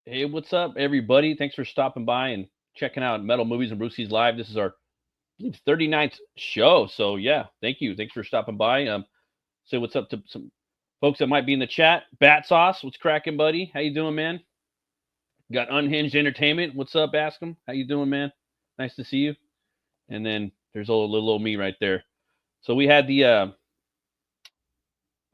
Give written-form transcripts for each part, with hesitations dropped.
Hey, what's up, everybody? Thanks for stopping by and checking out Metal Movies and Brucey's Live. This is our, I believe, 39th show. So, yeah, thank you. Thanks for stopping by. Say what's up to some folks that might be in the chat. Bat Sauce, what's cracking, buddy? How you doing, man? Got Unhinged Entertainment. What's up, Ask 'em? How you doing, man? Nice to see you. And then there's little old me right there. So we had the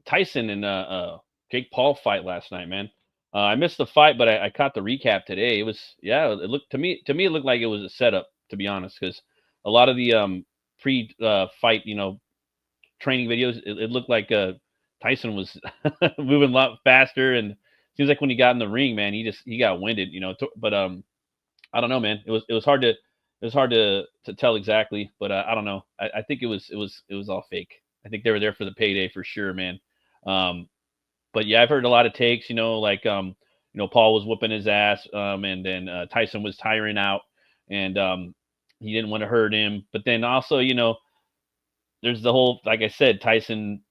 Tyson and Jake Paul fight last night, man. I missed the fight, but I caught the recap today. It was, yeah, it looked to me it looked like it was a setup, to be honest, because a lot of the pre fight, training videos, it looked like Tyson was moving a lot faster, and seems like when he got in the ring, man, he got winded, but I don't know, man. It was hard to tell exactly, but I don't know. I think it was all fake. I think they were there for the payday for sure, man. But yeah, I've heard a lot of takes, like Paul was whooping his ass, and then Tyson was tiring out, and he didn't want to hurt him. But then also, there's the whole, like I said, Tyson,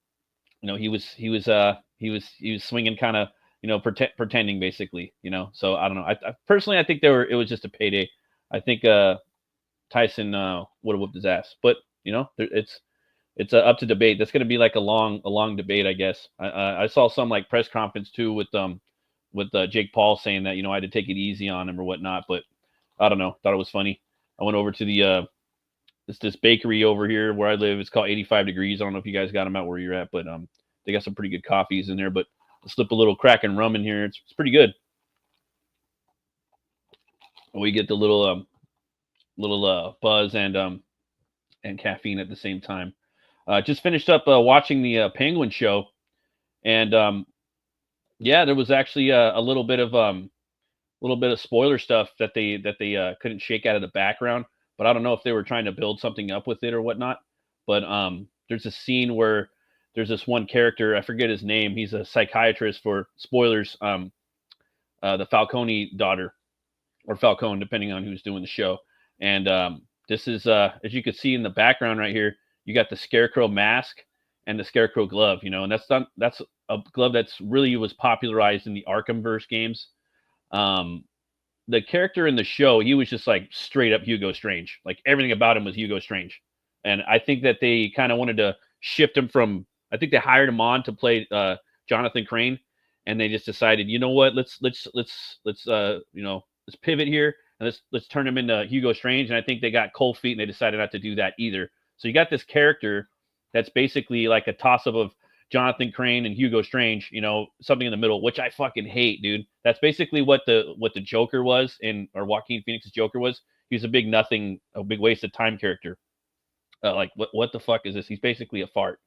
he was swinging kind of, pretending basically, So I don't know. I personally, I think it was just a payday. I think Tyson would have whooped his ass, but it's it's up to debate. That's going to be like a long debate, I guess. I saw some like press conference too with Jake Paul saying that I had to take it easy on him or whatnot. But I don't know. Thought it was funny. I went over to the this bakery over here where I live. It's called 85 Degrees. I don't know if you guys got them out where you're at, but they got some pretty good coffees in there. But I'll slip a little crack and rum in here. It's pretty good. We get the little buzz and caffeine at the same time. Just finished up watching the Penguin show, and yeah, there was actually a little bit of spoiler stuff that they couldn't shake out of the background. But I don't know if they were trying to build something up with it or whatnot. But there's a scene where there's this one character, I forget his name. He's a psychiatrist for spoilers. The Falcone daughter, or Falcone, depending on who's doing the show. And this is, as you can see in the background right here, you got the Scarecrow mask and the Scarecrow glove, and that's a glove that's really was popularized in the Arkhamverse games. The character in the show, he was just like straight up Hugo Strange. Like everything about him was Hugo Strange. And I think that they kind of wanted to shift him from, I think they hired him on to play Jonathan Crane, and they just decided, you know what, let's pivot here and let's turn him into Hugo Strange. And I think they got cold feet and they decided not to do that either. So you got this character that's basically like a toss up of Jonathan Crane and Hugo Strange, something in the middle, which I fucking hate, dude. That's basically what the Joker was or Joaquin Phoenix's Joker was. He was a big waste of time character. Like what the fuck is this? He's basically a fart.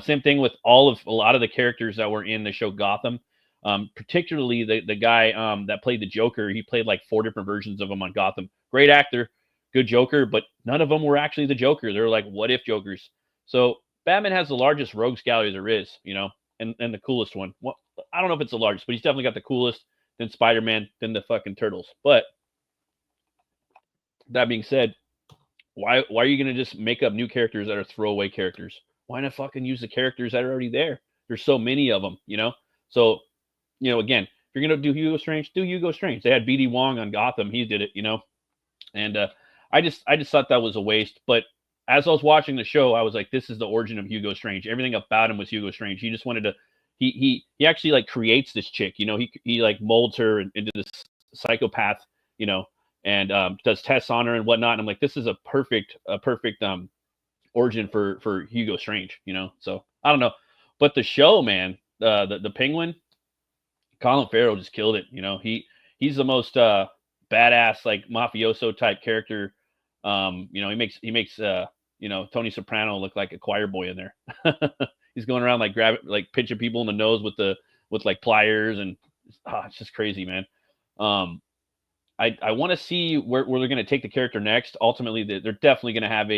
Same thing with a lot of the characters that were in the show Gotham. Particularly the guy that played the Joker. He played like 4 different versions of him on Gotham. Great actor, good Joker, but none of them were actually the Joker. They're like what if Jokers. So Batman has the largest rogues gallery there is, and the coolest one. Well, I don't know if it's the largest, but he's definitely got the coolest. Then Spider-Man, then the fucking Turtles. But that being said, why are you going to just make up new characters that are throwaway characters? Why not fucking use the characters that are already there? There's so many of them, So, again, if you're going to do Hugo Strange, do Hugo Strange. They had BD Wong on Gotham. He did it, And I just thought that was a waste. But as I was watching the show, I was like, this is the origin of Hugo Strange. Everything about him was Hugo Strange. He just wanted to, he actually like creates this chick, he like molds her into this psychopath, and does tests on her and whatnot. And I'm like, this is a perfect origin for Hugo Strange, So I don't know, but the show, man, the Penguin, Colin Farrell just killed it. He's the most badass like mafioso type character. He makes Tony Soprano look like a choir boy in there. He's going around like pinching people in the nose with like pliers, and it's just crazy, man. I want to see where they're going to take the character next. Ultimately, they're definitely going to have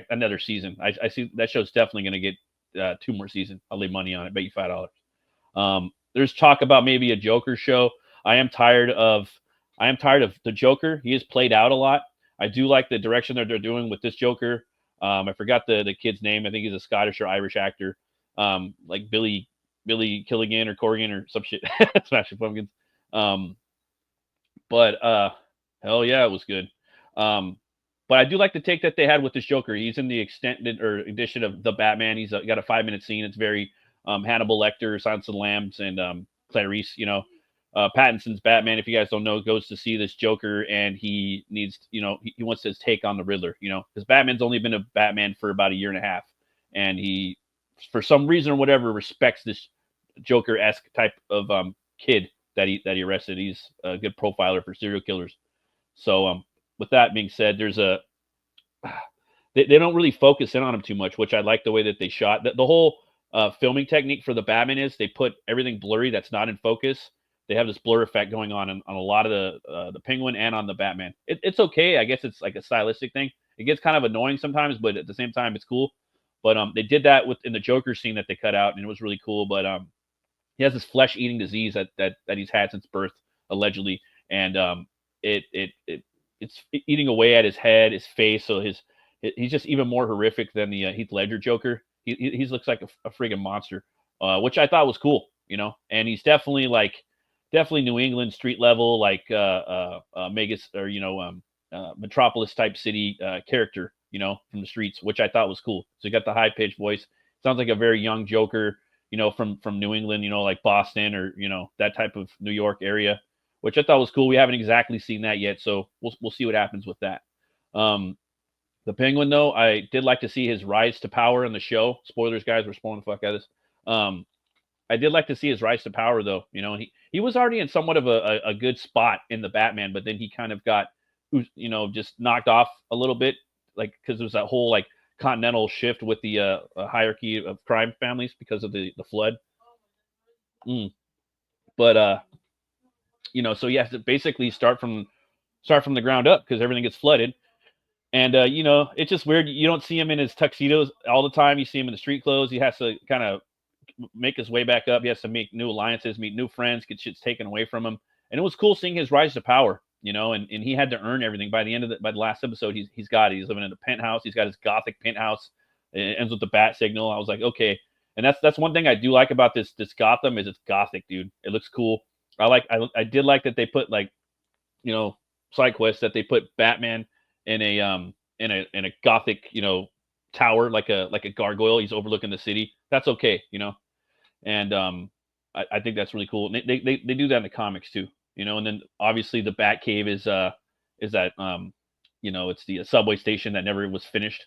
another season. I see that show's definitely going to get 2 more seasons. I'll lay money on it. Bet you $5. There's talk about maybe a Joker show. I am tired of the Joker. He is played out a lot. I do like the direction that they're doing with this Joker. I forgot the kid's name. I think he's a Scottish or Irish actor, like Billy Killigan or Corrigan or some shit. Smashing Pumpkins. But hell yeah, it was good. But I do like the take that they had with this Joker. He's in the extended or edition of The Batman. He's got a 5-minute scene. It's very Hannibal Lecter, Silence of the Lambs, and Clarice. Pattinson's Batman, if you guys don't know, goes to see this Joker, and he needs, he wants his take on the Riddler, because Batman's only been a Batman for about 1.5 years, and he, for some reason or whatever, respects this Joker-esque type of kid that he arrested. He's a good profiler for serial killers. So with that being said, they don't really focus in on him too much, which I like the way that they shot. The whole filming technique for the Batman is they put everything blurry that's not in focus. They have this blur effect going on a lot of the Penguin and on the Batman. It's okay. I guess it's like a stylistic thing. It gets kind of annoying sometimes, but at the same time, it's cool. But they did that in the Joker scene that they cut out, and it was really cool. But he has this flesh-eating disease that he's had since birth, allegedly, and it's eating away at his head, his face. So he's just even more horrific than the Heath Ledger Joker. He looks like a friggin' monster, which I thought was cool, And he's definitely New England street level, like Megas or Metropolis type city character. you know, from the streets, which I thought was cool. So he got the high pitched voice. Sounds like a very young Joker, you know, from New England, you know, like Boston or, you know, that type of New York area, which I thought was cool. We haven't exactly seen that yet, so we'll see what happens with that. The Penguin, though, I did like to see his rise to power in the show. Spoilers, guys, we're spoiling the fuck out of this. I did like to see his rise to power, though. You know, he was already in somewhat of a good spot in the Batman, but then he kind of got, you know, just knocked off a little bit, like because there was that whole like continental shift with the hierarchy of crime families because of the flood. But you know, so you have to basically start from the ground up because everything gets flooded. And you know, it's just weird. You don't see him in his tuxedos all the time. You see him in the street clothes. He has to kind of make his way back up. He has to make new alliances, meet new friends, get shit taken away from him. And it was cool seeing his rise to power, you know, and he had to earn everything. By the end of by the last episode, he's got it. He's living in a penthouse. He's got his gothic penthouse. It ends with the bat signal. I was like, okay. And that's one thing I do like about this Gotham is it's gothic, dude. It looks cool. I did like that they put like, you know, side quests that they put Batman in a gothic, you know, tower like a gargoyle. He's overlooking the city. That's okay, you know. And I think that's really cool. They do that in the comics too, you know. And then obviously the Batcave is that you know, it's the subway station that never was finished.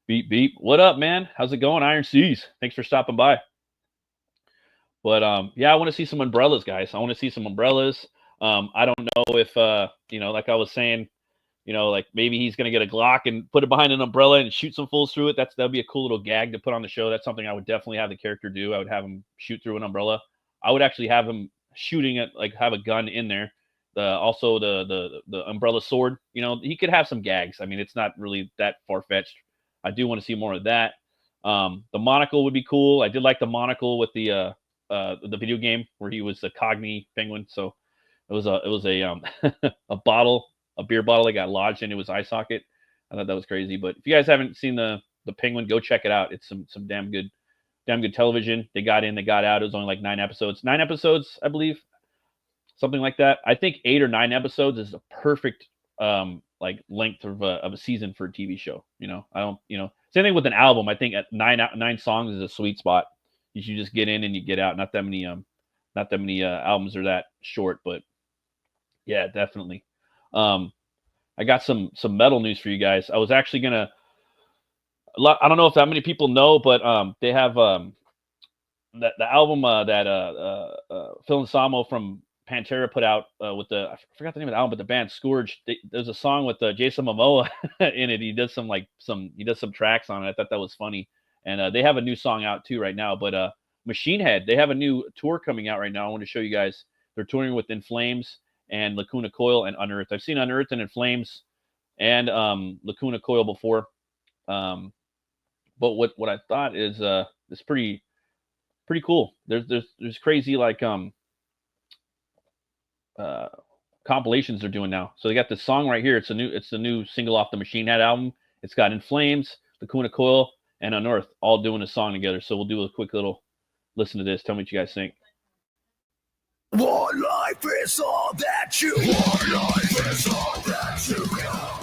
Beep beep. What up, man? How's it going, Iron Seas? Thanks for stopping by. But yeah, I want to see some umbrellas, guys. I want to see some umbrellas. I don't know if you know, like I was saying, you know, like maybe he's gonna get a Glock and put it behind an umbrella and shoot some fools through it. That'd be a cool little gag to put on the show. That's something I would definitely have the character do. I would have him shoot through an umbrella. I would actually have him shooting it, like have a gun in there. Also the umbrella sword. You know, he could have some gags. I mean, it's not really that far fetched. I do want to see more of that. The monocle would be cool. I did like the monocle with the video game where he was the Cogni Penguin. So it was a a beer bottle that got lodged into his eye socket. I thought that was crazy. But if you guys haven't seen the Penguin, go check it out. It's some damn good television. They got in, they got out. It was only like 9 episodes. 9 episodes, I believe. Something like that. I think 8 or 9 episodes is a perfect like length of a season for a TV show. You know, I don't, you know, same thing with an album. I think at 9 songs is a sweet spot. You should just get in and you get out. Not that many albums are that short, but yeah, definitely. I got some metal news for you guys. I was actually gonna. I don't know if that many people know, but they have the album that Phil Anselmo from Pantera put out with I forgot the name of the album, but the band Scourge. There's a song with Jason Momoa in it. He does some tracks on it. I thought that was funny, and they have a new song out too right now. But Machine Head, they have a new tour coming out right now. I want to show you guys. They're touring with In Flames and Lacuna Coil and Unearthed. I've seen Unearthed and In Flames and Lacuna Coil before. But what I thought is pretty cool. There's crazy like compilations they're doing now. So they got this song right here. It's the new single off the Machine Head album. It's got In Flames, Lacuna Coil, and Unearthed all doing a song together. So we'll do a quick little listen to this. Tell me what you guys think. One life is all that you want. One life is all that you got.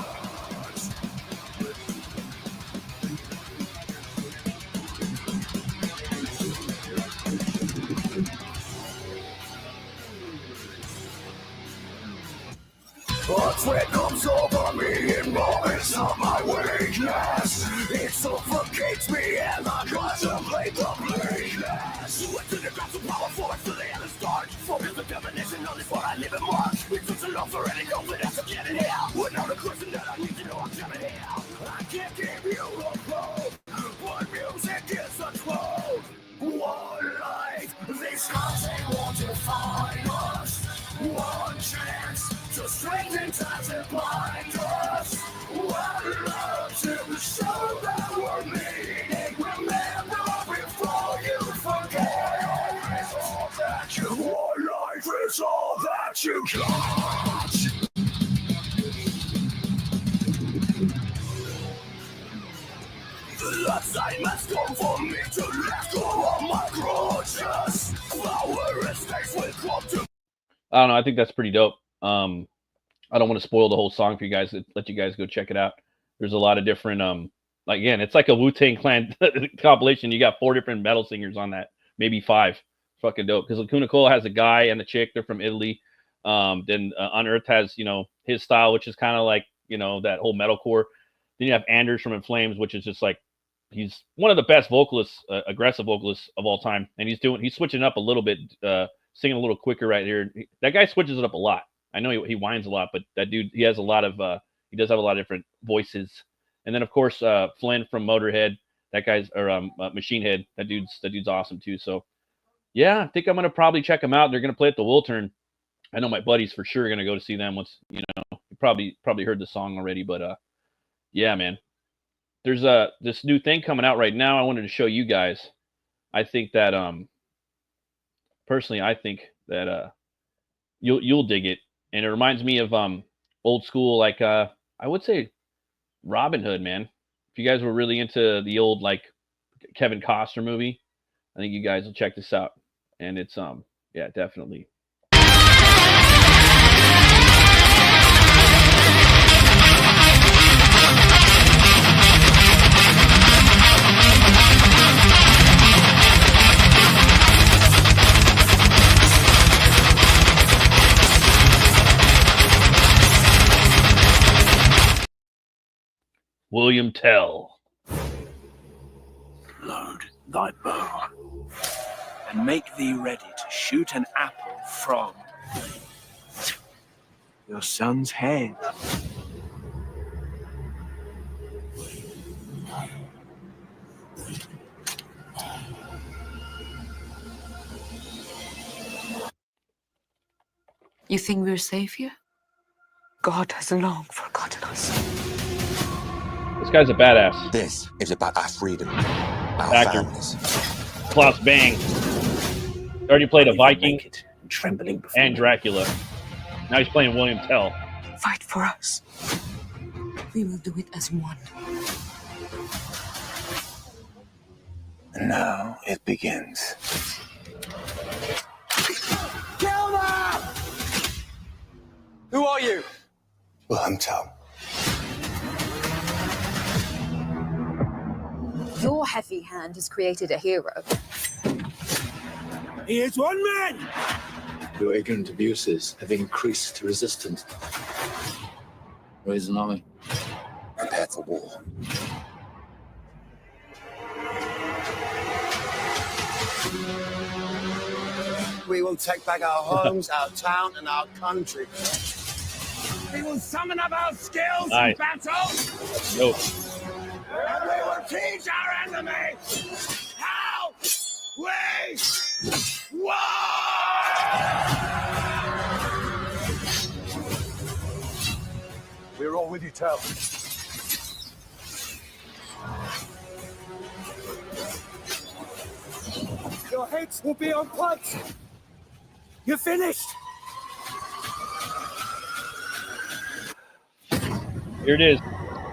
A threat comes over me in moments of my weakness. It suffocates me and I contemplate the bleakness. You went to the gods of power for it to the end of start. Focus the definition on this what I live in March. It took so long for any confidence to get in here. Without a question that I need to know I'm coming here. I can't give you a quote, but music is a quote. One life, these gods they want to find us. One chance to strengthen ties and bind us. One love to show that we're meaning. Remember before you forget. It's all that you want. Life is all that you got. The time has come for me to let go of my grudges. Power and space will come to. I don't know. I think that's pretty dope. I don't want to spoil the whole song for you guys. Let you guys go check it out. There's a lot of different like again, it's like a Wu-Tang Clan compilation. You got 4 different metal singers on that, maybe 5. Fucking dope. Because Lacuna Coil has a guy and a chick. They're from Italy. Then Unearthed has, you know, his style, which is kind of like, you know, that whole metalcore. Then you have Anders from In Flames, which is just like, he's one of the best vocalists, aggressive vocalists of all time. And he's switching up a little bit, singing a little quicker right here. That guy switches it up a lot. I know he whines a lot, but that dude, he has a lot of, he does have a lot of different voices. And then of course, Flynn from Motorhead, that guy's, or Machine Head, that dude's awesome too. So yeah, I think I'm going to probably check them out. They're going to play at the Wiltern. I know my buddies for sure are going to go to see them once, you know, you probably heard the song already, but yeah, man. There's this new thing coming out right now. I wanted to show you guys. I think that personally, I think that you'll dig it, and it reminds me of old school, like I would say Robin Hood, man. If you guys were really into the old like Kevin Costner movie, I think you guys will check this out. And it's yeah, definitely. William Tell. Load thy bow, and make thee ready to shoot an apple from your son's head. You think we're safe here? God has long forgotten us. This guy's a badass. This is about our freedom, our Actor. families. Klaus Bang. Already played a Viking Naked and trembling before and Dracula. Now he's playing William Tell. Fight for us. We will do it as one. And now it begins. Kill them! Who are you? William Tell. Your heavy hand has created a hero. He is one man! Your ignorant abuses have increased resistance. Raise an army. Prepare for war. We will take back our homes, our town, and our country. We will summon up our skills Nice. in battle, Yo. and we will teach our enemy how we war! We're all with you, Tell. Your heads will be on pikes. You're finished. Here it is.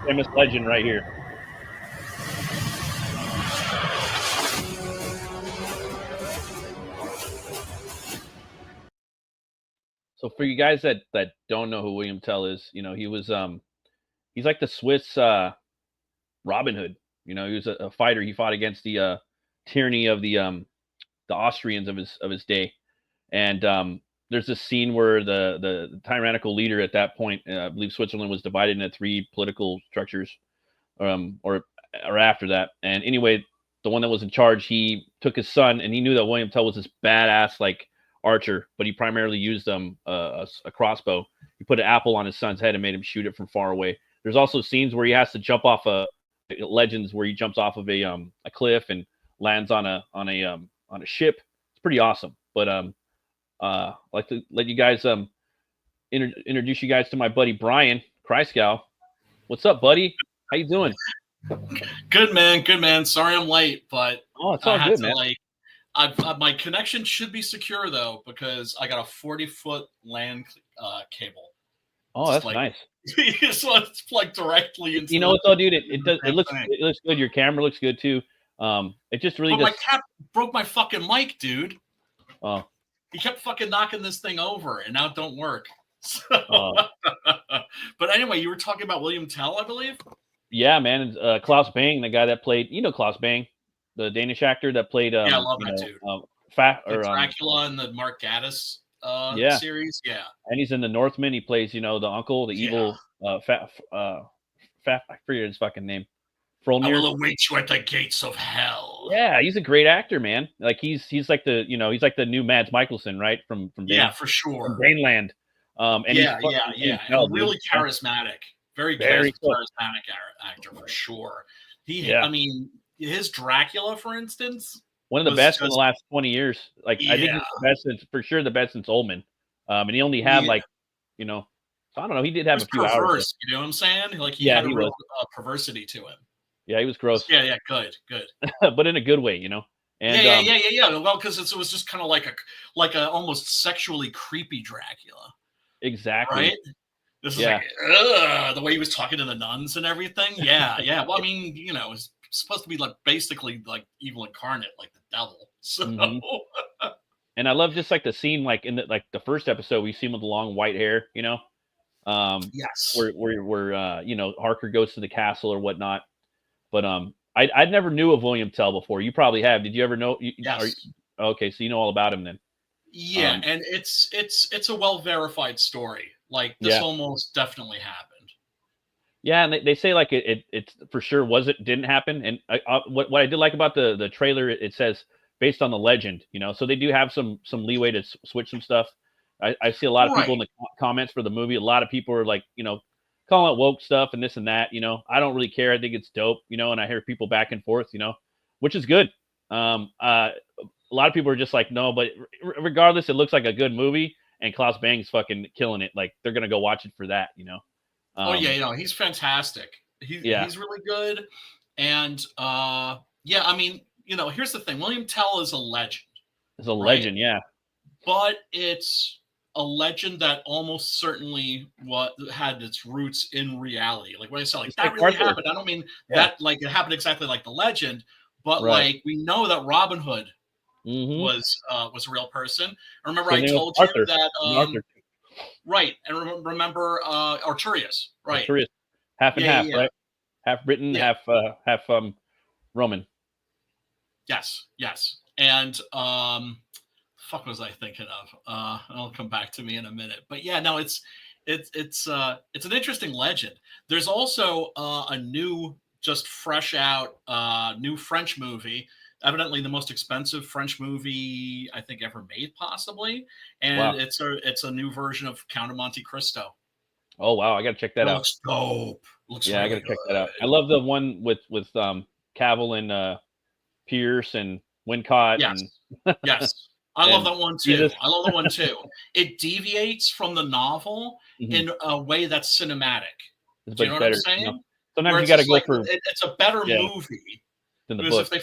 Famous legend right here. So for you guys that don't know who William Tell is, you know, he was he's like the Swiss Robin Hood. You know, he was a fighter. He fought against the tyranny of the Austrians of his day. And there's this scene where the tyrannical leader at that point, I believe Switzerland was divided into 3 political structures, or after that. And anyway, the one that was in charge, he took his son, and he knew that William Tell was this badass like archer, but he primarily used a crossbow. He put an apple on his son's head and made him shoot it from far away. There's also scenes where he has to jump off legends where he jumps off of a cliff and lands on a ship. It's pretty awesome. But I'd like to let you guys introduce you guys to my buddy Brian Kreisgau. What's up, buddy? How you doing? Good man. Sorry I'm late, but Oh, it's all I had good, to man. my connection should be secure though because I got a 40-foot LAN cable. Oh, that's like- nice. So it's plugged directly into. You know what though, dude? It Same looks thing. it looks good. Your camera looks good too. It just really But my just cat broke my fucking mic, dude. oh, He kept fucking knocking this thing over, and now it don't work. So, Oh. but anyway, you were talking about William Tell, I believe. Yeah, man. Klaus Bang, the guy that played, Klaus Bang, the Danish actor that played, Yeah, I love that dude. The or Dracula and the Mark Gatiss yeah, series. Yeah. and he's in the Northman. He plays, the uncle, the Yeah. evil, I forget his fucking name, I Frolnir. will await you at the gates of hell. Yeah, he's a great actor, man. Like he's like the, he's like the new Mads Mikkelsen, right? From Yeah, Dane, for sure. from Daneland. And Yeah, he's yeah. hell, And really dude. charismatic. Very Very cool. charismatic actor for sure. Yeah. I mean, his Dracula, for instance, One of the was best in the just- last 20 years. Like I think Yeah. he's the best since, for sure, the best since Ullman. And he only had Yeah. like, so I don't know. He did He have was a few hours. perverse, you know what I'm saying? Like he Yeah, had a he real perversity to him. Yeah, he was gross. Yeah, good. But in a good way, And yeah. Well, because it was just kind of like a almost sexually creepy Dracula, exactly. right? This is like the way he was talking to the nuns and everything. Yeah. Well, I mean, it's supposed to be like basically like evil incarnate, like the devil. So And I love just like the scene, like in the first episode, we see him with the long white hair, yes, where Harker goes to the castle or whatnot. But I never knew of William Tell before. You probably have. Did you ever know? Yes. Okay, so you know all about him then. Yeah, and it's a well verified story. Like this almost definitely happened. Yeah, and they say like it for sure didn't happen. And what I did like about the trailer, it says based on the legend, so they do have some leeway to switch some stuff. I see a lot of people in the comments for the movie. A lot of people are like, calling it woke stuff and this and that. I don't really care. I think it's dope, and I hear people back and forth, which is good. A lot of people are just like, no, but regardless, it looks like a good movie, and Klaus Bang's fucking killing it. Like they're gonna go watch it for that, He's fantastic. He's really good, and I mean, here's the thing: William Tell is a legend. It's a legend, yeah, but it's a legend that almost certainly had its roots in reality. Like when I say like that really happened, I don't mean that like it happened exactly like the legend, but like we know that Robin Hood was a real person. I remember I told you that right, and remember Arturius, right? Arturius, half and half, right? Half Britain, half Roman. Yes, and fuck was I thinking of? It'll come back to me in a minute. But yeah, no, it's an interesting legend. There's also a new, just fresh out, new French movie. Evidently, the most expensive French movie I think ever made, possibly. And it's a new version of Count of Monte Cristo. Oh wow, I gotta check that out. Looks dope. Really I gotta check that out. I love the one with Cavill and Pierce and Wincott. Yes. And yes. I love that one too. It deviates from the novel in a way that's cinematic. Do you know what I'm saying? Sometimes you got to go for. It's a better movie than the because book.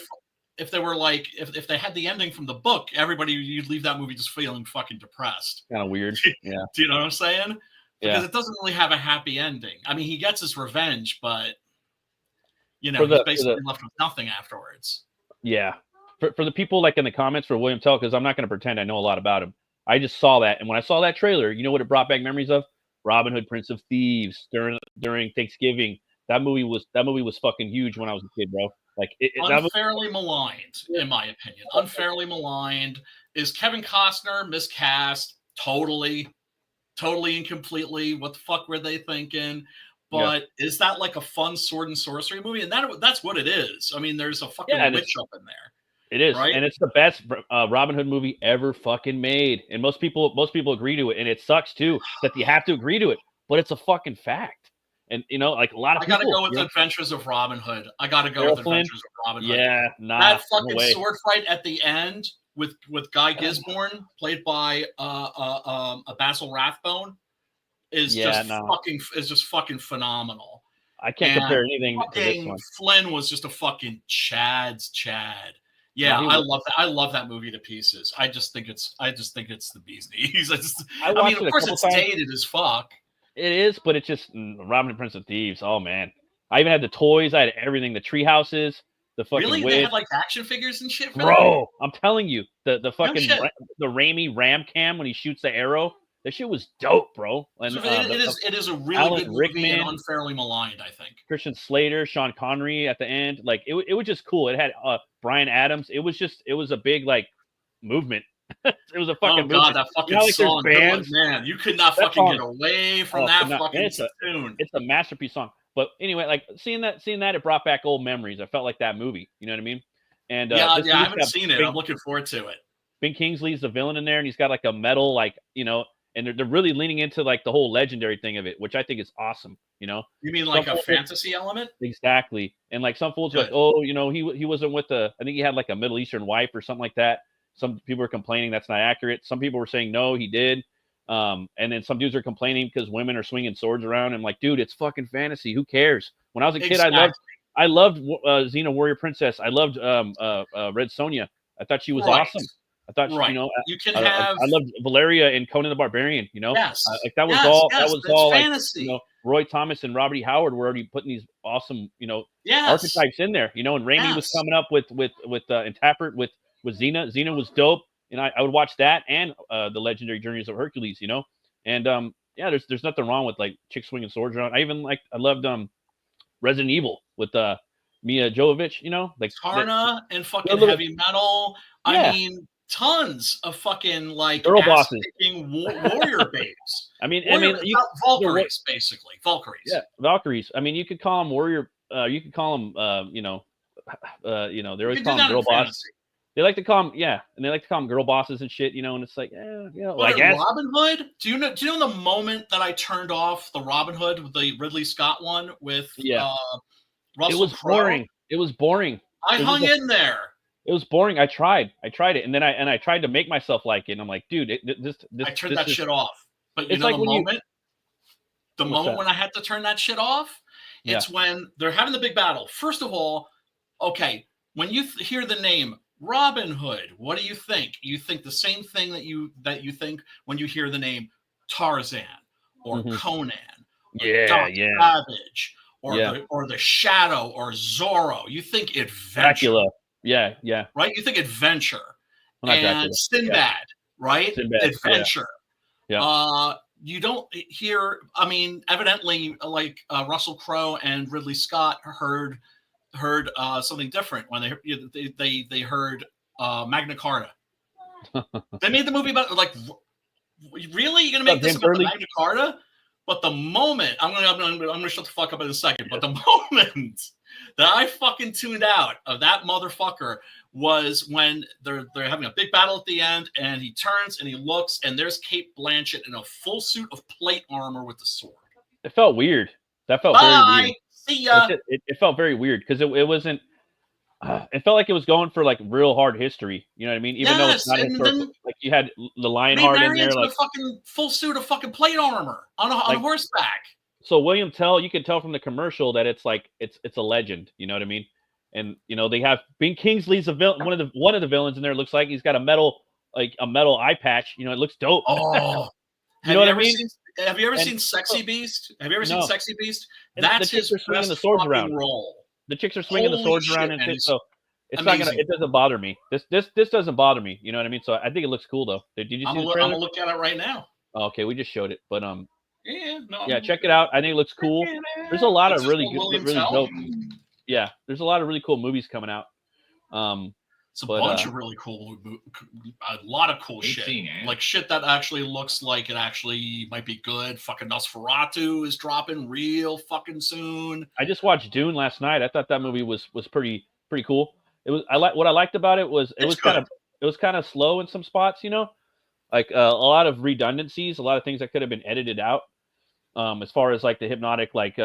if they were like if they had the ending from the book, you'd leave that movie just feeling fucking depressed. Kind of weird. Yeah. Do you know what I'm saying? Because Yeah. it doesn't really have a happy ending. I mean, he gets his revenge, but he's basically left with nothing afterwards. Yeah. For the people like in the comments for William Tell, because I'm not going to pretend I know a lot about him. I just saw that, and when I saw that trailer, you know what it brought back memories of? Robin Hood, Prince of Thieves during Thanksgiving. That movie was fucking huge when I was a kid, bro. Like unfairly maligned, in my opinion. Unfairly maligned. Is Kevin Costner miscast? Totally and completely. What the fuck were they thinking? But is that like a fun sword and sorcery movie? And that's what it is. I mean, there's a fucking witch up in there. It is, right? And it's the best Robin Hood movie ever fucking made. And most people agree to it, and it sucks too that you have to agree to it, but it's a fucking fact. And like a lot of people, I gotta go with Adventures of Robin Hood. Adventures of Robin Hood. Yeah, that fucking sword fight at the end with Guy Gisborne, played by a Basil Rathbone, is just fucking phenomenal. I can't compare anything to this one. Flynn was just a fucking Chad's Chad. Yeah, I love that. I love that movie to pieces. I just think it's the bee's knees. I mean, of course, it's dated as fuck. It is, but it's just Robin Hood, Prince of Thieves. Oh man, I even had the toys. I had everything. The tree houses. The fucking really, they had like action figures and shit. Bro, I'm telling you, the fucking the Raimi ram cam when he shoots the arrow. That shit was dope, bro. And So it is a really Alan good movie Rickman. and unfairly maligned, I think. Christian Slater, Sean Connery at the end. Like it was just cool. It had Bryan Adams. It was a big like movement. It was a fucking Oh god, movement. that fucking You know, like, there's song, bands- man! You could not That fucking song- get away from Oh, that could not- fucking it's a- tune. It's a masterpiece song. But anyway, like seeing that, it brought back old memories. I felt like that movie. You know what I mean? And Yeah, this I movie's haven't got seen it. Ben- I'm looking forward to it. Ben Kingsley's the villain in there, and he's got like a metal, like, you know, and they're really leaning into like the whole legendary thing of it, which I think is awesome. You know, You mean like a Some- fantasy element? exactly. And like some fools are like, Good. oh, you know, he wasn't with I think he had like a Middle Eastern wife or something like that. Some people are complaining that's not accurate. Some people were saying no, he did. And then some dudes are complaining because women are swinging swords around. I'm like, dude, it's fucking fantasy. Who cares? When I was a kid, I loved Xena Warrior Princess. I loved Red Sonja. I thought she was Right. awesome. I thought she, Right. you know, You can I have loved Valeria and Conan the Barbarian. You know, yes, like that was yes, all. yes, That was that's all fantasy. like, you know, Roy Thomas and Robert E. Howard were already putting these awesome, you know, yes, archetypes in there. You know, and Raimi was Yes. coming up with and Tappert with Xena. Xena was dope, and I would watch that and the Legendary Journeys of Hercules. You know, and yeah, there's nothing wrong with like chicks swinging swords around. I loved Resident Evil with Mia Jovovich. You know, like Tarna and fucking little- heavy metal. Yeah. I mean, tons of fucking like Girl bosses. ass-kicking warrior babes. I mean, Valkyries, basically. Valkyries. Yeah, Valkyries. I mean, you could call them warrior. You could call them, you know, they always You can call do them that girl in bosses. fantasy. They like to call them, yeah, and they like to call them girl bosses and shit, you know. And it's like, you know, But I guess Robin Hood. Do you know the moment that I turned off the Robin Hood with the Ridley Scott one with Yeah. Russell it was Crowe? boring. It was boring. I It was hung a- in there. It was boring. I tried it, and then I tried to make myself like it. And I'm like, dude, this I turned this that is- shit off. But you It's know like the when you- moment, What's moment that? when I had to turn that shit off, it's when they're having the big battle. First of all, okay, when you hear the name Robin Hood, what do you think? You think the same thing that you think when you hear the name Tarzan or Mhm. Conan, or Yeah, Doc yeah. Savage, or Yeah. the Shadow or Zorro. You think adventure, Dracula. Yeah, yeah. right? You think adventure. Well, not And Dracula. Sinbad, right? Sinbad, yeah. Adventure. Yeah. You don't hear. I mean, evidently, like Russell Crowe and Ridley Scott heard something different when they heard Magna Carta. They made the movie about like, really? You're gonna make About this Jim about the Burley? Magna Carta? But the moment I'm gonna shut the fuck up in a second. But the moment that I fucking tuned out of that motherfucker was when they're having a big battle at the end, and he turns and he looks, and there's Kate Blanchett in a full suit of plate armor with the sword. It felt weird. That felt very Bye. weird. See ya. It felt very weird because it wasn't. It felt like it was going for like real hard history. You know what I mean? Even though it's Yes, not and historical. then- Like you had the Maid Lionheart in there. Marian's in Like a fucking full suit of fucking plate armor on Like- horseback. so, William Tell. You can tell from the commercial that it's like it's a legend. You know what I mean? And you know they have Ben Kingsley's a villain. One of the villains in there looks like he's got a metal eye patch. You know, it looks dope. Oh, You know what I mean? Have you ever And- seen Sexy Beast? Have you ever seen No. Sexy Beast? And the That's chicks his are swinging best the swords fucking around. role. The chicks are swinging the Holy swords shit, around and man, shit. it's So it's not gonna. amazing. It doesn't bother me. This doesn't bother me. You know what I mean? So I think it looks cool though. Did you see I'm the gonna trailer? look at it right now. Oh, okay, we just showed it, but Yeah, no. yeah, check it out. I think it looks cool. There's a lot of It's really just good, William really Tell. dope. Yeah, there's a lot of really cool movies coming out. It's a But, bunch of really cool, a lot of cool shit. 18, eh? Like shit that actually looks like it actually might be good. Fucking Nosferatu is dropping real fucking soon. I just watched Dune last night. I thought that movie was pretty cool. It was what I liked about it was It's it was kind of slow in some spots. You know, like a lot of redundancies, a lot of things that could have been edited out. As far as like the hypnotic, like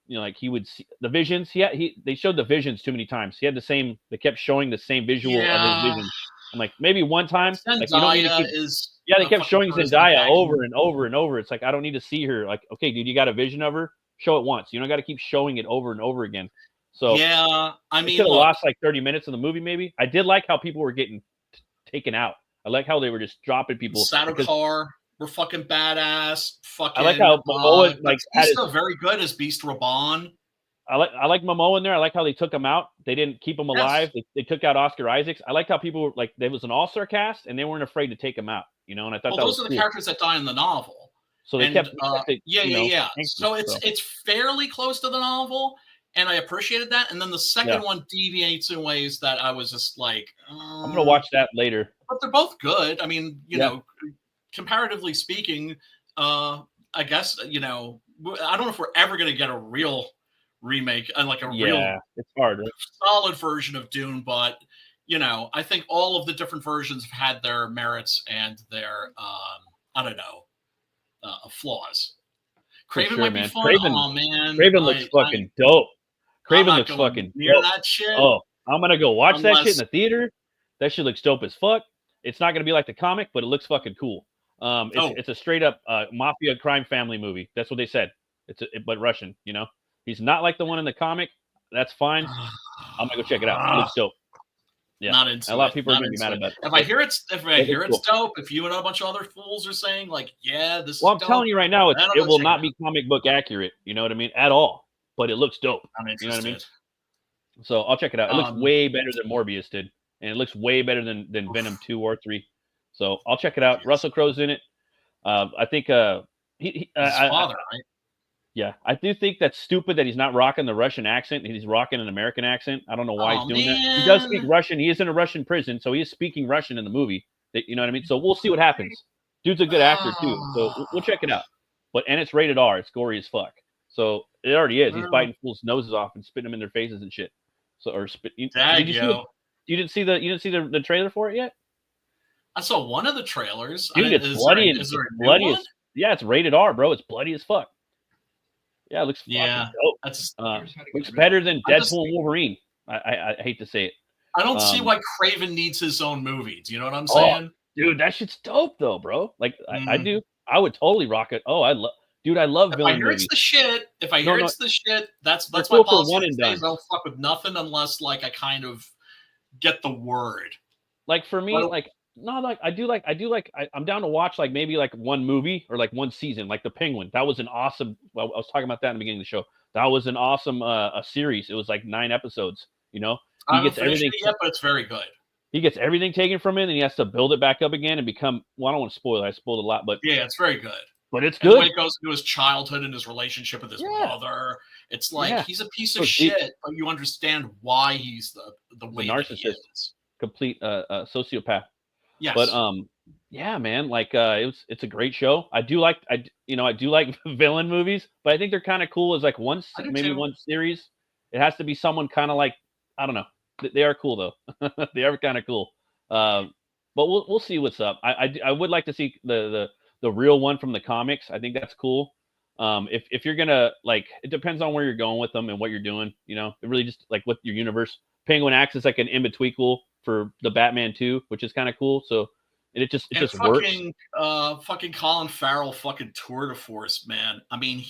like he would see the visions. They showed the visions too many times. He had they kept showing the same visual of his visions. I'm like, maybe one time. Like, you don't need to Zendaya keep, is yeah, they a kept fucking showing person Zendaya back. over and over and over. It's like I don't need to see her. Like, okay, dude, you got a vision of her? Show it once. You don't got to keep showing it over and over again. So Yeah, I it mean, could have look, lost like 30 minutes of the movie. Maybe I did like how people were getting taken out. I like how they were just dropping people. because- Sadokar were fucking badass. Fucking, I like how Momoa, like, had his- Batista very good as Beast Raban. I like Momoa in there. I like how they took him out. They didn't keep him alive. They took out Oscar Isaacs. I like how people were like, there was an all-star cast and they weren't afraid to take him out. you know, and I thought Well, that those was are the cool. characters that die in the novel. So they And kept it, yeah, you yeah, know, yeah. anxious, So it's fairly close to the novel, and I appreciated that. And then the second Yeah. one deviates in ways that I was just like, I'm gonna watch that later. but they're both good. I mean, you Yeah. know, comparatively speaking, I guess, you know, I don't know if we're ever going to get a real remake and like a real Yeah, it's hard. Right? solid version of Dune, but you know, I think all of the different versions have had their merits and their I don't know flaws. Craven sure, might man. be fun. Craven- Oh man, Craven looks fucking dope. Craven not looks going fucking near dope. that shit. Oh, I'm gonna go watch that shit Unless- in the theater. That shit looks dope as fuck. It's not gonna be like the comic, but it looks fucking cool. It's a straight up mafia crime family movie. That's what they said. But Russian, you know. He's not like the one in the comic. That's fine. I'm gonna go check it out. It looks dope. Yeah, Not into a lot it, of people are not gonna be into mad it. about it. If I hear it's looks dope, if you and a bunch of other fools are saying like, yeah, this Well, is I'm dope, telling you right now, then I'm it gonna will check not it be comic book accurate. You know what I mean? At all. But it looks dope. I'm You know what I mean? interested. So I'll check it out. It looks Um, way better than Morbius did, and it looks way better than Venom 2 or 3. So I'll check it out. Jeez. Russell Crowe's in it. I think His father, right? yeah, I do think that's stupid that he's not rocking the Russian accent. He's rocking an American accent. I don't know why Aw, he's doing that. He does speak man. Russian. He is in a Russian prison, so he is speaking Russian in the movie. You know what I mean? So we'll see what happens. Dude's a good actor too, so we'll check it out. And it's rated R. It's gory as fuck. So it already is. He's biting fools' noses off and spitting them in their faces and shit. So or spit. Did you see Dag, you didn't see the trailer for it yet? I saw one of the trailers. Dude, it's bloody and Is there a new bloody one? as yeah, it's rated R, bro. It's bloody as fuck. Yeah, it looks fucking Yeah. dope. That's. Looks better than I just- Deadpool and Wolverine. I hate to say it. I don't see um, why Craven needs his own movie. Do you know what I'm Oh, saying? Dude, that shit's dope though, bro. Like I Mm. do. I would totally rock it. Oh, I love If I villain hear movies. it's the shit, that's They're my cool for policy. one these and days. done. I don't fuck with nothing unless like I kind of get the word. Like for me, Well- like no, like I'm down to watch like maybe like one movie or like one season, like The Penguin. That was an awesome. Well, I was talking about that in the beginning of the show. That was an awesome a series. It was like 9 episodes. You know, I haven't gets finished everything. it yet, but it's very good. He gets everything taken from him, and he has to build it back up again and become. Well, I don't want to spoil it. I spoiled a lot, but Yeah, it's very good. it's And the good. way it goes into his childhood and his relationship with his Yeah. mother, it's like Yeah. he's a piece So of deep. shit, but you understand why he's the way that he narcissist. is. Complete sociopath. Yes, But yeah, man, like it's a great show. I do like villain movies, but I think they're kind of cool as like I do maybe too. one series. It has to be someone kind of like I don't know. They are cool though. They are kind of cool. But we'll see what's up. I would like to see the real one from the comics. I think that's cool. If you're gonna like, it depends on where you're going with them and what you're doing. You know, it really just like what your universe. Penguin acts as like an in-between for the Batman 2, which is kind of cool. So it just works. fucking Colin Farrell, fucking tour de force, man. I mean,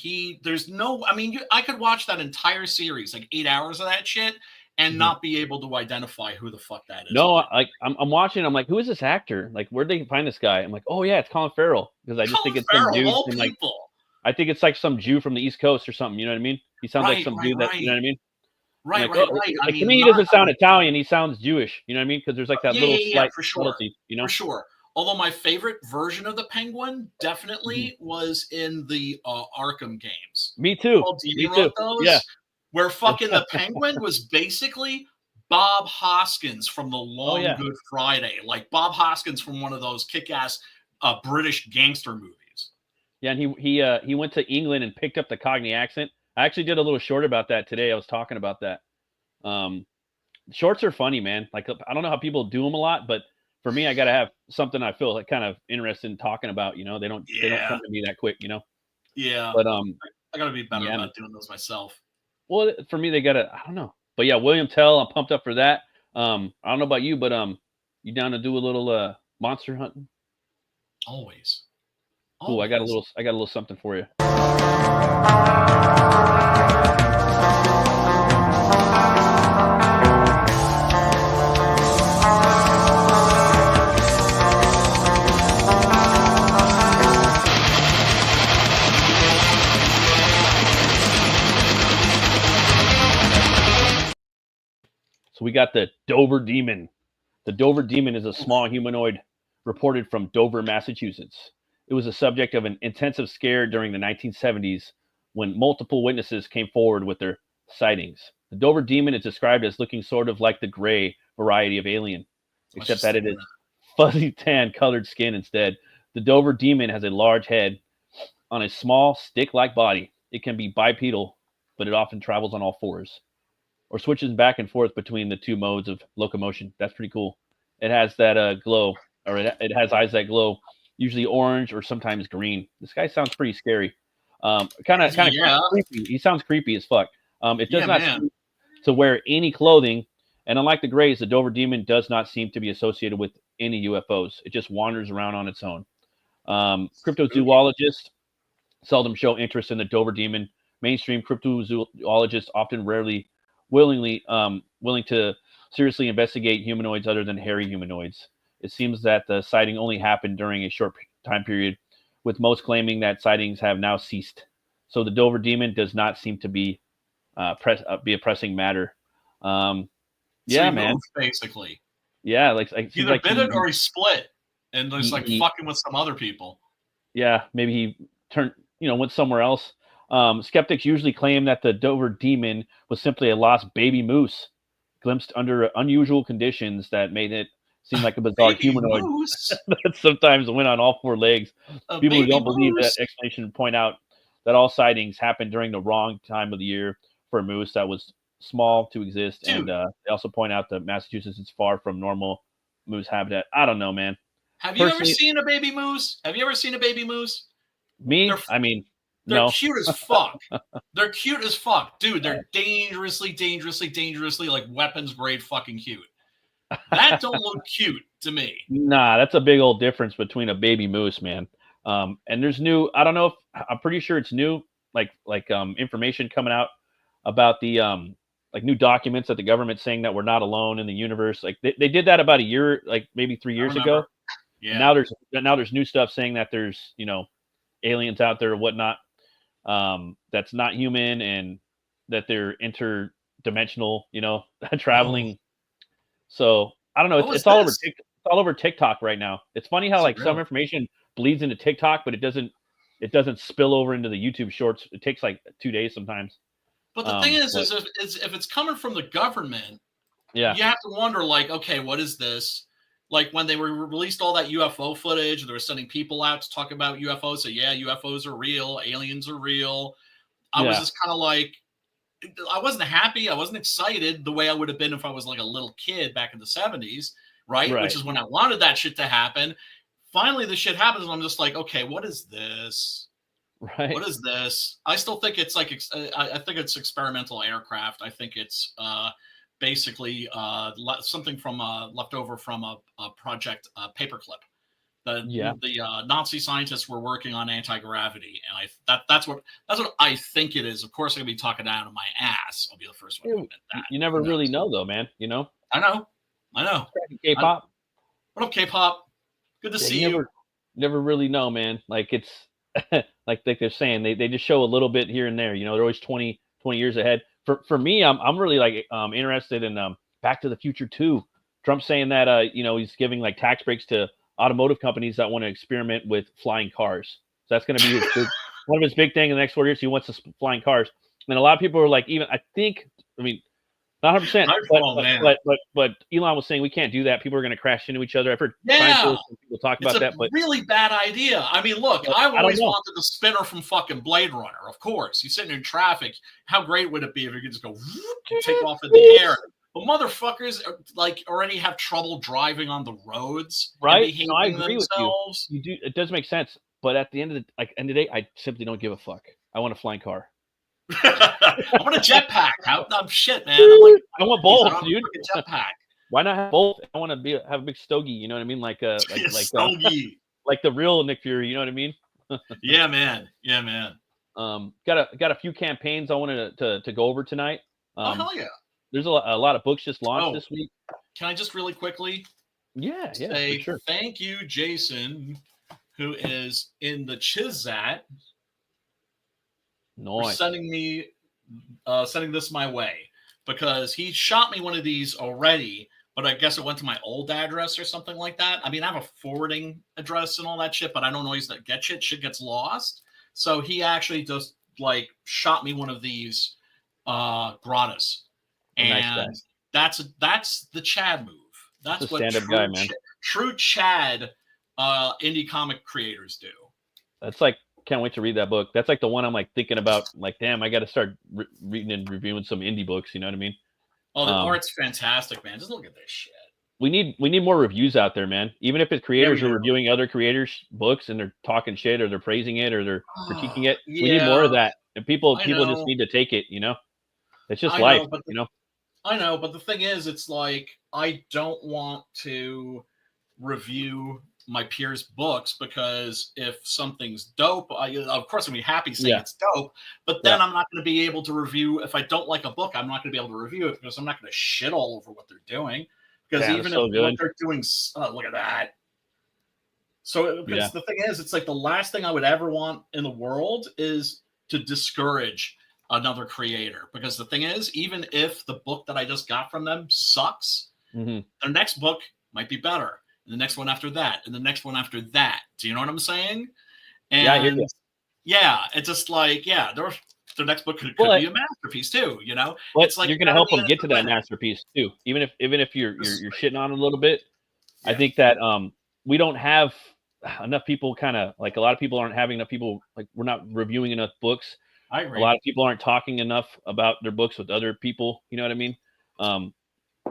I could watch that entire series, like 8 hours of that shit, and Mhm. not be able to identify who the fuck that is. No, I'm watching. I'm like, who is this actor? Like, where'd they find this guy? I'm like, oh yeah, it's Colin Farrell because I just think it's some dude all from like people. I think it's like some Jew from the East Coast or something. You know what I mean? He sounds like Right, some right, dude that you know right. what I mean. Right, Like, right, oh, right. like, to me, he doesn't sound Italian. He sounds Jewish. You know what I mean? Because there's like that Yeah, little yeah, slight for sure. subtlety. You know? For sure. Although my favorite version of the Penguin definitely Mm-hmm. was in the Arkham games. Me too. Oh, do you Me know too. those? Yeah. Where fucking the Penguin was basically Bob Hoskins from the Long yeah. Good Friday, like Bob Hoskins from one of those kick-ass British gangster movies. Yeah, and he went to England and picked up the Cockney accent. I actually did a little short about that today. I was talking about that. Shorts are funny, man. Like I don't know how people do them a lot, but for me, I got to have something I feel like kind of interested in talking about. You know, they don't come to me that quick. You know, Yeah, but I got to be better yeah, about doing those myself. well, for me, they got to. I don't know, but yeah, William Tell. I'm pumped up for that. I don't know about you, but you down to do a little monster hunting? Always. Cool. I got a little something for you. So we got the Dover Demon. The Dover Demon is a small humanoid reported from Dover, Massachusetts. It was the subject of an intensive scare during the 1970s when multiple witnesses came forward with their sightings. The Dover demon is described as looking sort of like the gray variety of alien, except that it is fuzzy tan colored skin instead. The Dover demon has a large head on a small stick-like body. It can be bipedal, but it often travels on all fours or switches back and forth between the two modes of locomotion. That's pretty cool. It has that glow, or it has eyes that glow, usually orange or sometimes green. This guy sounds pretty scary. Kind of creepy. He sounds creepy as fuck. It does not seem to wear any clothing, and unlike the Greys, the Dover demon does not seem to be associated with any UFOs. It just wanders around on its own. Cryptozoologists seldom show interest in the Dover demon. Mainstream cryptozoologists often willing to seriously investigate humanoids other than hairy humanoids. It seems that the sighting only happened during a short time period, with most claiming that sightings have now ceased. So the Dover demon does not seem to be a pressing matter. Yeah, man. Moved, basically. Yeah, like either bit it or he split, and there's fucking with some other people. Yeah, maybe he went somewhere else. Skeptics usually claim that the Dover demon was simply a lost baby moose, glimpsed under unusual conditions that made it seem like a bizarre humanoid that sometimes went on all four legs. People who don't believe that explanation point out that all sightings happened during the wrong time of the year for a moose that was small to exist. Dude. And they also point out that Massachusetts is far from normal moose habitat. I don't know, man. Have you ever seen a baby moose? Have you ever seen a baby moose? Me? They're cute as fuck. They're cute as fuck. Dude, they're dangerously like weapons grade fucking cute. That don't look cute to me. Nah, that's a big old difference between a baby moose, man. And there's new, I don't know if, I'm pretty sure it's new, like information coming out about the, new documents that the government's saying that we're not alone in the universe. Like they did that about a year, like maybe 3 years ago. Yeah. Now there's new stuff saying that there's, aliens out there or whatnot, that's not human and that they're interdimensional, traveling. So I don't know. It's all over TikTok right now. It's funny how some information bleeds into TikTok, but it doesn't spill over into the YouTube shorts. It takes like 2 days sometimes. But the thing is if it's coming from the government, you have to wonder, like, okay, what is this? Like when they released all that UFO footage, they were sending people out to talk about UFOs. So yeah, UFOs are real, aliens are real. I was just kind of like, I wasn't happy. I wasn't excited the way I would have been if I was like a little kid back in the 70s, right? Which is when I wanted that shit to happen. Finally, the shit happens, and I'm just like, okay, what is this? Right. What is this? I still think it's like, I think it's experimental aircraft. I think it's basically something from left over from a project Paperclip. The Nazi scientists were working on anti-gravity, and that's what I think it is. Of course, I'm gonna be talking out of my ass. I'll be the first one to admit that. You never really know, though, man. I know. K-pop. What up, K-pop? Good to see you. Never really know, man. Like it's like they're saying, they just show a little bit here and there. They're always 20 years ahead. For me, I'm really like interested in Back to the Future 2. Trump's saying that he's giving like tax breaks to automotive companies that want to experiment with flying cars. So that's going to be one of his big thing in the next 4 years. He wants flying cars, and a lot of people are like, not 100%, but Elon was saying we can't do that. People are going to crash into each other. I've heard scientists and people talk about that, but really bad idea. I mean, look, I always wanted the spinner from fucking Blade Runner. Of course, you're sitting in traffic. How great would it be if you could just go take off in the air? But motherfuckers already have trouble driving on the roads, right? I agree with you. You do. It does make sense, but at the end of the day, I simply don't give a fuck. I want a flying car. I want a jetpack. I'm shit, man. I want both, dude. A jetpack. Why not have both? I want to have a big stogie. You know what I mean? Like stogie, like the real Nick Fury. You know what I mean? Yeah, man. Got a few campaigns I wanted to go over tonight. Hell yeah! There's a lot of books just launched this week. Can I just really quickly? Say sure. Thank you, Jason, who is in the Chizat. Nice. For sending this my way, because he shot me one of these already but I guess it went to my old address or something like that. I mean, I have a forwarding address and all that shit, but I don't always get shit. Shit gets lost. So he actually just like shot me one of these gratis. And nice that's the Chad move. That's what stand-up guy, man. True Chad indie comic creators do. That's like, can't wait to read that book. That's like the one I'm like thinking about, like, damn, I got to start reading and reviewing some indie books. You know what I mean? Oh, the art's fantastic, man. Just look at this shit. We need more reviews out there, man. Even if it's creators who are reviewing other creators' books and they're talking shit or they're praising it or they're critiquing it. We need more of that. And people just need to take it, you know? It's just life, you know? I know, but the thing is, it's like, I don't want to review my peers' books because if something's dope, of course I'm gonna be happy saying it's dope, but then I'm not going to be able to review. If I don't like a book, I'm not going to be able to review it because I'm not going to shit all over what they're doing. Because even if what they're doing, look at that. So because the thing is, it's like the last thing I would ever want in the world is to discourage another creator. Because the thing is, even if the book that I just got from them sucks, their next book might be better. And the next one after that, and the next one after that. Do you know what I'm saying? And I hear you. It's just like, their next book could be a masterpiece too, you know. But it's like you're gonna help them get to that masterpiece too. Even if you're shitting on it a little bit. I think that we don't have enough people, kind of like a lot of people aren't having enough people, like we're not reviewing enough books. I agree. A lot of people aren't talking enough about their books with other people, you know what I mean?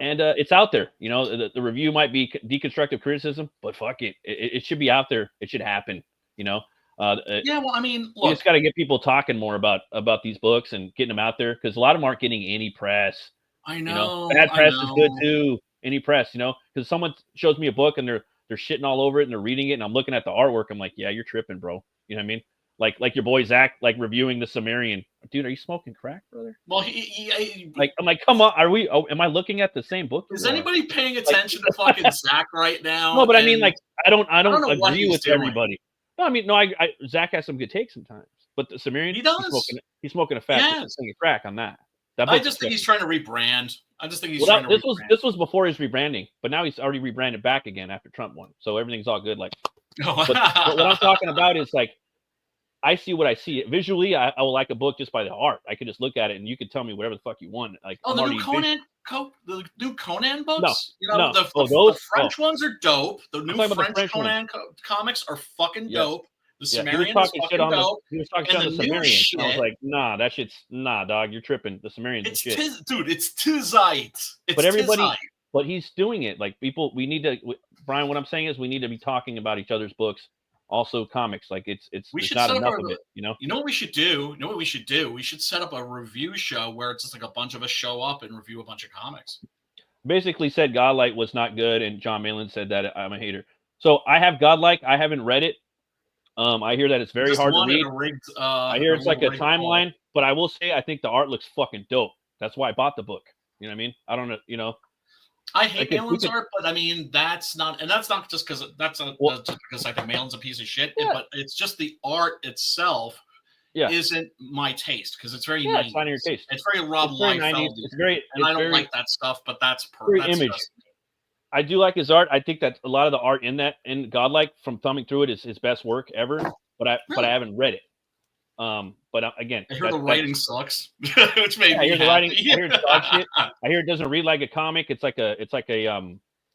And it's out there, you know, the review might be deconstructive criticism, but fuck it. It should be out there. It should happen, you know? Well, I mean, look, you just got to get people talking more about these books and getting them out there because a lot of them aren't getting any press. I know. Bad press is good too. Any press, you know, because someone shows me a book and they're shitting all over it and they're reading it and I'm looking at the artwork. I'm like, yeah, you're tripping, bro. You know what I mean? Like your boy Zach, like reviewing the Sumerian. Dude, are you smoking crack, brother? Well, I'm like, come on, am I looking at the same book? Is anybody paying attention to fucking Zach right now? No, but I mean, like, I don't agree with doing. everybody. No, I mean, no, I Zach has some good takes sometimes, but the Sumerian, he does. He's smoking a fat thing of crack on that. I just think he's trying to rebrand. I just think he's trying to rebrand. This was before his rebranding, but now he's already rebranded back again after Trump won, so everything's all good. Like, but what I'm talking about is like, I see what I see. Visually, I will like a book just by the art. I could just look at it and you could tell me whatever the fuck you want. Like, the new Conan books? No, the French ones are dope. The new French Conan comics are fucking dope. The Sumerian is fucking dope. He was talking shit on the Sumerian. I was like, nah, that shit's, dog, you're tripping. The Sumerian is shit. Dude, it's Tizite. But everybody, but he's doing it. Like, people, we need to, Brian, what I'm saying is we need to be talking about each other's books. Also comics, like it's not enough of it, you know. You know what we should do? You know what we should do? We should set up a review show where it's just like a bunch of us show up and review a bunch of comics. Basically said Godlike was not good, and John Malin said that I'm a hater. So I have Godlike. I haven't read it. I hear that it's very hard to read. I hear it's like a timeline, but I will say I think the art looks fucking dope. That's why I bought the book. You know what I mean? I don't know, you know. I hate Malin's art, but I mean that's not just because just because I think Malin's a piece of shit. But it's just the art itself isn't my taste because it's very 90s. It's not your taste. It's very Rob Liefeld. It's very, and I don't like that stuff. But that's image. I do like his art. I think that a lot of the art in Godlike, from thumbing through it, is his best work ever. But I haven't read it. But again, I hear the writing sucks, which made me happy. I hear it's dog shit. I hear it doesn't read like a comic. It's like a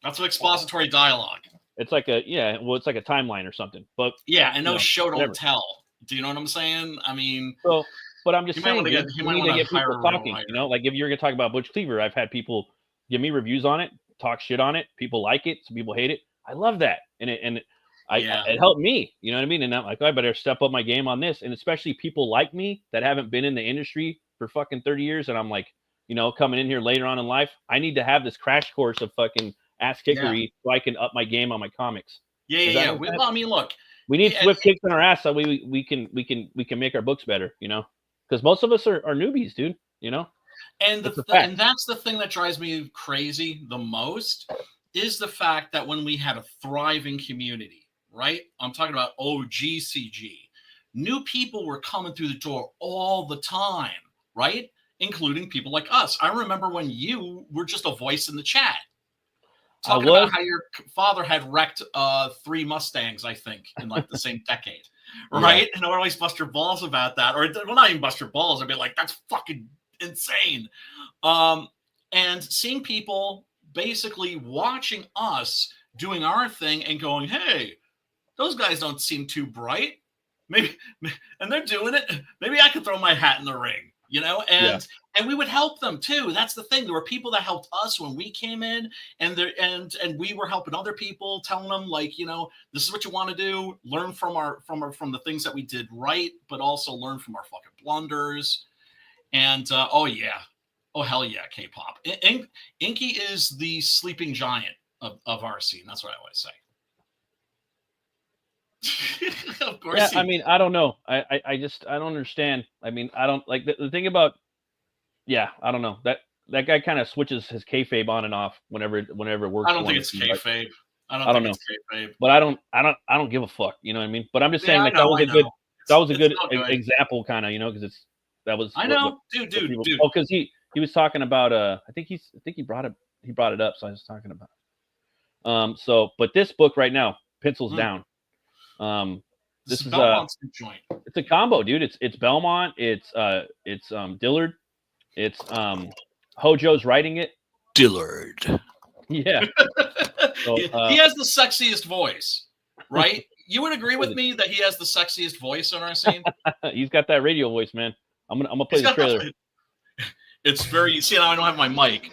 that's an expository dialogue. It's like it's like a timeline or something. But and no show don't tell. Do you know what I'm saying? I mean, but I'm just saying, you need to get people talking. You know, like if you're gonna talk about Butch Cleaver, I've had people give me reviews on it, talk shit on it. People like it, some people hate it. I love that, it helped me, you know what I mean? And I'm like, I better step up my game on this. And especially people like me that haven't been in the industry for fucking 30 years. And I'm like, you know, coming in here later on in life, I need to have this crash course of fucking ass kickery so I can up my game on my comics. Well, I mean, look, we need swift kicks in our ass so we can make our books better, you know, because most of us are newbies, dude, you know? And and that's the thing that drives me crazy the most is the fact that when we had a thriving community, right? I'm talking about OGCG. New people were coming through the door all the time, right? Including people like us. I remember when you were just a voice in the chat. Talking about how your father had wrecked 3 Mustangs, I think, in like the same decade, right? Yeah. And I would always bust your balls about that, or well, not even bust your balls. I'd be like, "That's fucking insane." And seeing people basically watching us doing our thing and going, "Hey, those guys don't seem too bright. Maybe," and they're doing it. Maybe I could throw my hat in the ring, you know? And we would help them too. That's the thing. There were people that helped us when we came in, and we were helping other people, telling them like, you know, this is what you want to do. Learn from from the things that we did right, but also learn from our fucking blunders. And oh hell yeah, K-pop. Inky is the sleeping giant of our scene. That's what I always say. Of course. Yeah, I mean, I don't know. I don't understand. I mean, I don't like the thing about. Yeah, I don't know. That guy kind of switches his kayfabe on and off whenever it works. I don't think it's kayfabe. I don't know. It's kayfabe. But I don't give a fuck. You know what I mean? But I'm just saying, like, that was a good example, kind of, you know, because that was. I know, dude. Oh, because he was talking about I think he brought it up, so I was talking about. So, but this book right now, Pencils Down. This is Belmont's joint. It's a combo, dude. It's Belmont. It's Dillard. It's Hojo's writing it. Dillard. Yeah. So, he has the sexiest voice, right? You would agree with me that he has the sexiest voice on our scene? He's got that radio voice, man. I'm gonna play the trailer. It's very. See, now I don't have my mic.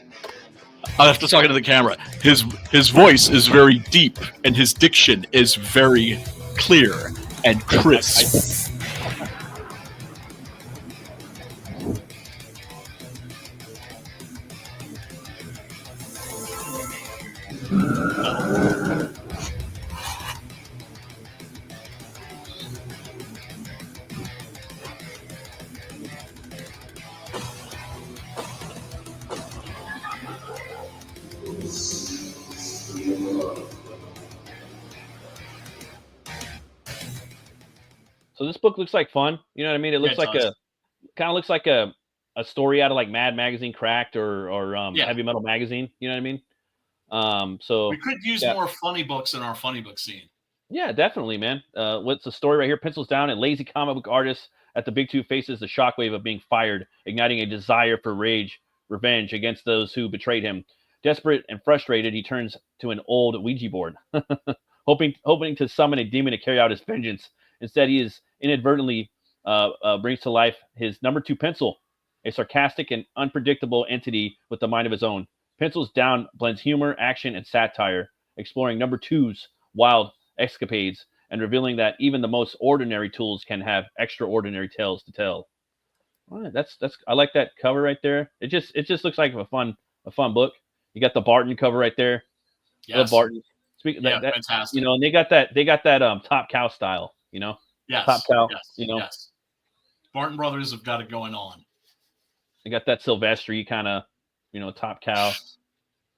I have to talk into the camera. His voice is very deep, and his diction is very clear and crisp. So this book looks like fun. You know what I mean? It looks like looks like a story out of like Mad Magazine Cracked or Heavy Metal Magazine. You know what I mean? So we could use more funny books in our funny book scene. Yeah, definitely, man. What's the story right here? Pencils down, and lazy comic book artist at the Big Two faces the shockwave of being fired, igniting a desire for revenge against those who betrayed him. Desperate and frustrated, he turns to an old Ouija board, hoping to summon a demon to carry out his vengeance. Instead, he is inadvertently brings to life his number 2 pencil, a sarcastic and unpredictable entity with a mind of his own. Pencils Down blends humor, action, and satire, exploring number 2's wild escapades and revealing that even the most ordinary tools can have extraordinary tales to tell. All right, that's I like that cover right there. It just looks like a fun book. You got the Barton cover right there. Yes. I love Barton. That, fantastic. You know, and they got that Top Cow style. You know, yes, Top Cow. Yes, you know, yes. Barton Brothers have got it going on. They got that Silvestri kind of, you know, Top Cow.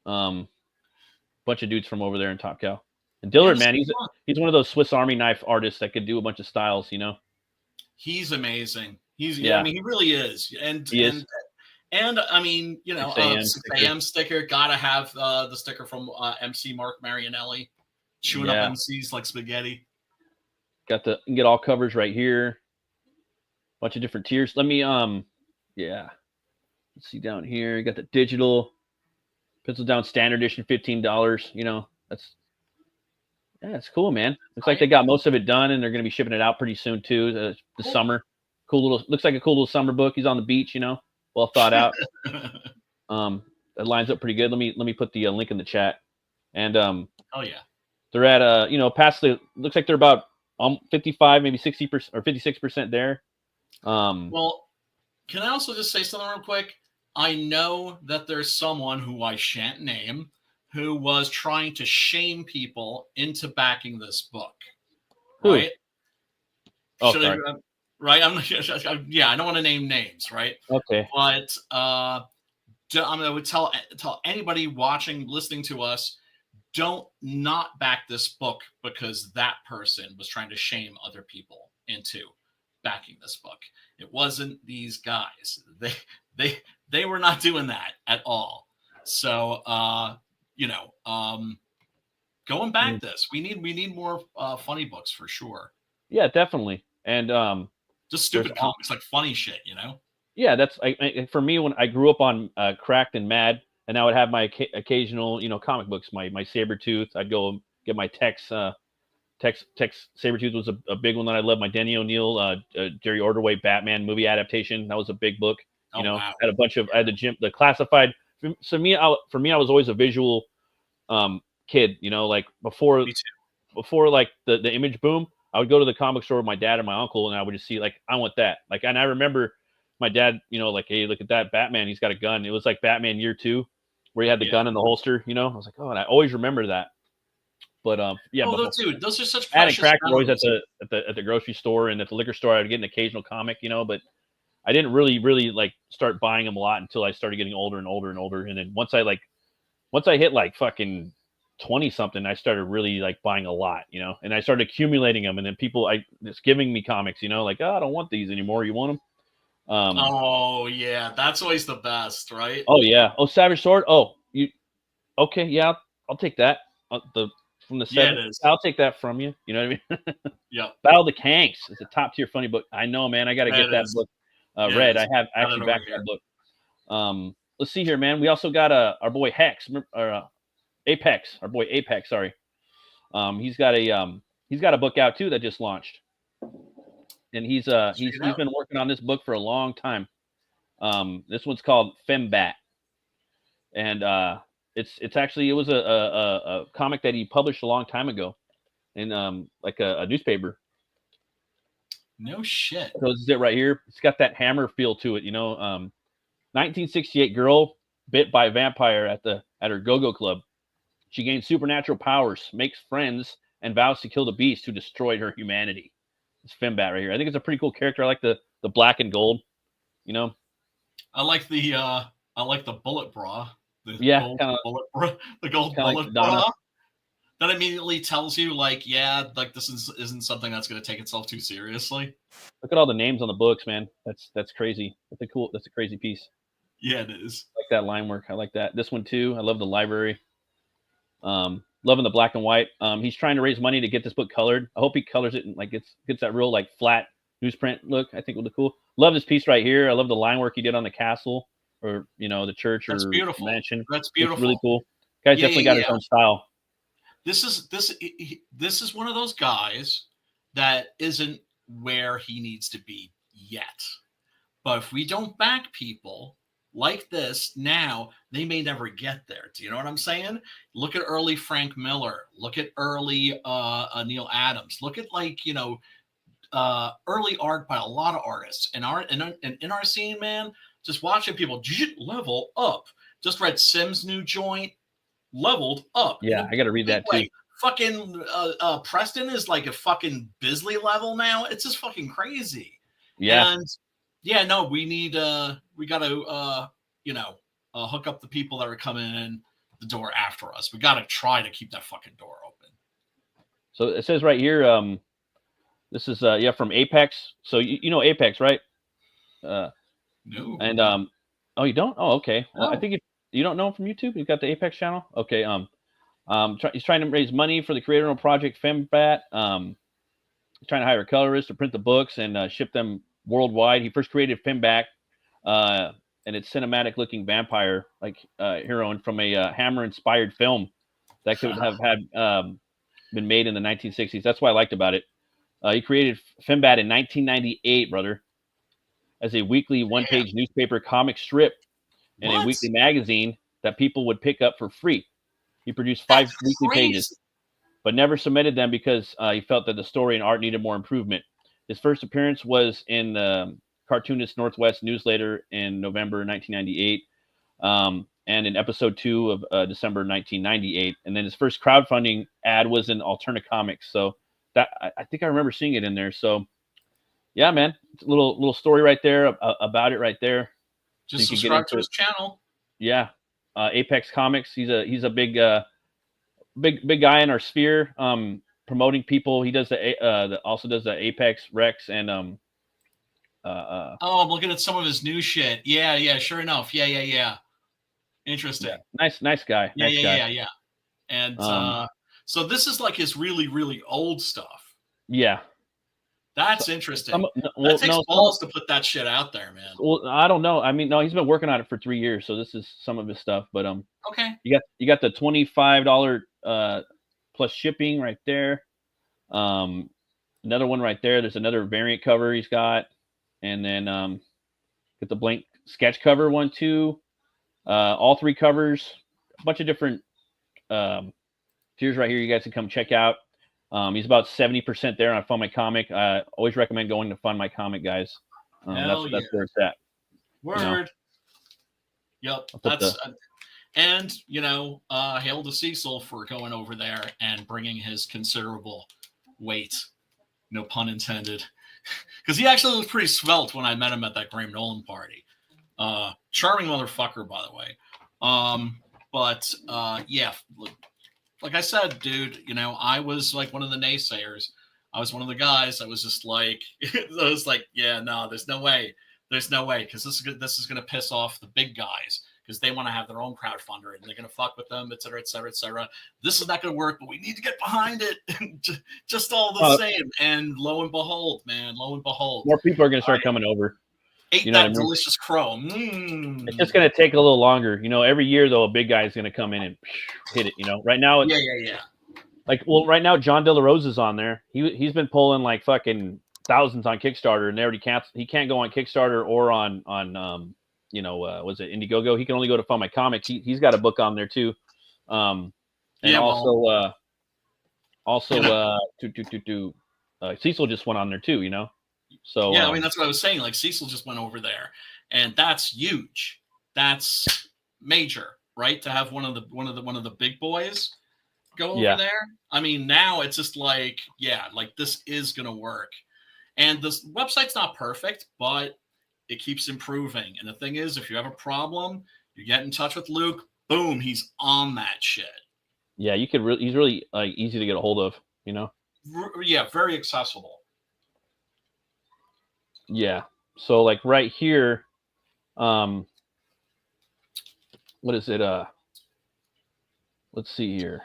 Bunch of dudes from over there in Top Cow. And Dillard, man, he's one of those Swiss Army knife artists that could do a bunch of styles. You know, he's amazing. I mean, he really is. And I mean, you know, 6 a.m. sticker. Gotta have the sticker from MC Mark Marinelli, chewing up MCs like spaghetti. You can get all covers right here. Bunch of different tiers. Let me let's see down here. You got the digital Pencil Down Standard Edition, $15. You know, it's cool, man. Looks like they got most of it done, and they're going to be shipping it out pretty soon too. The summer, looks like a cool little summer book. He's on the beach, you know, well thought out. That lines up pretty good. Let me put the link in the chat. And oh yeah, they're at past the. Looks like they're about 55, maybe 60% or 56% there. Well, can I also just say something real quick? I know that there's someone who I shan't name who was trying to shame people into backing this book. Right? Oh, sorry. Right? I don't want to name names, right? Okay. But I would tell anybody watching, listening to us, don't not back this book because that person was trying to shame other people into backing this book. It wasn't these guys. They were not doing that at all. So going back this. We need more funny books for sure. Yeah, definitely. And Just stupid There's comics, like funny shit, yeah, that's for me when I grew up on Cracked and Mad, and I would have my occasional, comic books, my Sabretooth. I'd go get my Tex Sabretooth was a big one that I loved. My Denny O'Neil, Jerry Ordway Batman movie adaptation. That was a big book. Wow. I had a bunch of, I had the classified. For me, I was always a visual kid, like before like the image boom, I would go to the comic store with my dad and my uncle, and I would just see, like, I want that. Like, and I remember my dad, like, hey, look at that Batman. He's got a gun. It was like Batman Year 2, where he had the gun in the holster, I was like, oh, and I always remember that. But yeah, dude, those are such Ad and precious Crack were always memories. at the grocery store and at the liquor store. I'd get an occasional comic, but I didn't really like start buying them a lot until I started getting older and older and older. And then once I hit like fucking 20 something, I started really like buying a lot, and I started accumulating them. And then people just giving me comics, like, oh, I don't want these anymore. You want them? Oh yeah, that's always the best, right? Oh yeah. Oh, Savage Sword. Oh, okay? Yeah, I'll take that. From the 70s. I'll take that from you. You know what I mean? Yeah. Battle of the Kanks is a top tier funny book. I know, man. I got to get that book read. I have actually backed that book. Let's see here, man. We also got our boy Hex, or Apex. Our boy Apex. Sorry. He's got a book out too that just launched, and he's been working on this book for a long time. This one's called Fembat, and it's actually, it was a comic that he published a long time ago in like a newspaper. No shit. So this is it right here. It's got that Hammer feel to it, 1968 girl bit by a vampire at her go-go club. She gains supernatural powers, makes friends, and vows to kill the beast who destroyed her humanity. It's Fembat right here. I think it's a pretty cool character. I like the black and gold. I like the bullet bra. The gold bullet bra. That immediately tells you, like, yeah, like this isn't something that's going to take itself too seriously. Look at all the names on the books, man. That's crazy. That's a crazy piece. Yeah, it is. I like that line work. I like that. This one too. I love the library. Loving the black and white. He's trying to raise money to get this book colored. I hope he colors it and like gets that real like flat newsprint look. I think it would look cool. Love this piece right here. I love the line work he did on the castle, or the church, that's or beautiful. mansion. That's beautiful. It's really cool. Guy's definitely got his own style. This is one of those guys that isn't where he needs to be yet. But if we don't back people like this now, they may never get there. Do you know what I'm saying? Look at early Frank Miller. Look at early Neil Adams. Look at early art by a lot of artists. And in our scene, man, just watching people level up. Just read Sim's new joint. Leveled up. Yeah, I got to read that too. Fucking Preston is like a fucking Bisley level now. It's just fucking crazy. Yeah. And yeah, no, we got to hook up the people that are coming in the door after us. We got to try to keep that fucking door open. So it says right here, this is from Apex. So you know Apex, right? No. And oh, you don't? Oh, okay. Well, No. I think you don't know him from YouTube. You've got the Apex channel. Okay. He's trying to raise money for the creator of Project Fembat. He's trying to hire a colorist to print the books and ship them worldwide. He first created Fembat, and its cinematic-looking vampire heroine from a Hammer-inspired film that could have had been made in the 1960s. That's what I liked about it. He created Fembat in 1998, brother, as a weekly one-page newspaper comic strip and a weekly magazine that people would pick up for free. He produced 5 weekly pages, but never submitted them because he felt that the story and art needed more improvement. His first appearance was in Cartoonist Northwest Newsletter in November 1998, and in episode 2 of December 1998. And then his first crowdfunding ad was in Alterna Comics. So that I think I remember seeing it in there. So yeah, man, it's a little story right there about it right there. Just subscribe to his channel. Yeah, Apex Comics. He's a big guy in our sphere, promoting people. He does also does the Apex Rex and I'm looking at some of his new shit. Yeah, sure enough. Yeah. Interesting. Yeah. Nice guy. Yeah, Nice guy. yeah. And Um, so this is like his really, really old stuff. Yeah. That's interesting. Well, that takes balls to put that shit out there, man. Well, I don't know. I mean, no, he's been working on it for 3 years, so this is some of his stuff. But Okay. you got the $25 plus shipping right there. Another one right there. There's another variant cover he's got, and then get the blank sketch cover 1, 2, all 3 covers, a bunch of different tiers right here. You guys can come check out. He's about 70% there on Fund My Comic. Always recommend going to Fund My Comic, guys. That's where it's at. Word. Yep. That's and hail to Cecil for going over there and bringing his considerable weight. No pun intended. Because he actually was pretty svelte when I met him at that Graham Nolan party. Charming motherfucker, by the way. But yeah, like I said, dude, I was like one of the naysayers. I was one of the guys that was just like, I was like, yeah, no, there's no way, because this is gonna piss off the big guys because they want to have their own crowdfunder and they're gonna fuck with them, et cetera, et cetera, et cetera. This is not gonna work, but we need to get behind it, just all the same. And lo and behold, more people are gonna start coming over. Ate that delicious crow. It's just gonna take a little longer. Every year though, a big guy is gonna come in and hit it. Right now, it's, yeah. Like, well, right now John De La Rosa's on there. He's been pulling like fucking thousands on Kickstarter, and they already canceled. He can't go on Kickstarter or on was it Indiegogo? He can only go to Fund My Comic. He's got a book on there too, and Cecil just went on there too. So yeah, I mean that's what I was saying. Like Cecil just went over there, and that's huge. That's major, right? To have one of the big boys go over there. I mean, now it's just like, yeah, like this is gonna work. And this website's not perfect, but it keeps improving. And the thing is, if you have a problem, you get in touch with Luke. Boom, he's on that shit. Yeah, you could he's really like easy to get a hold of. Yeah, very accessible. Yeah. So like right here, what is it? Let's see here.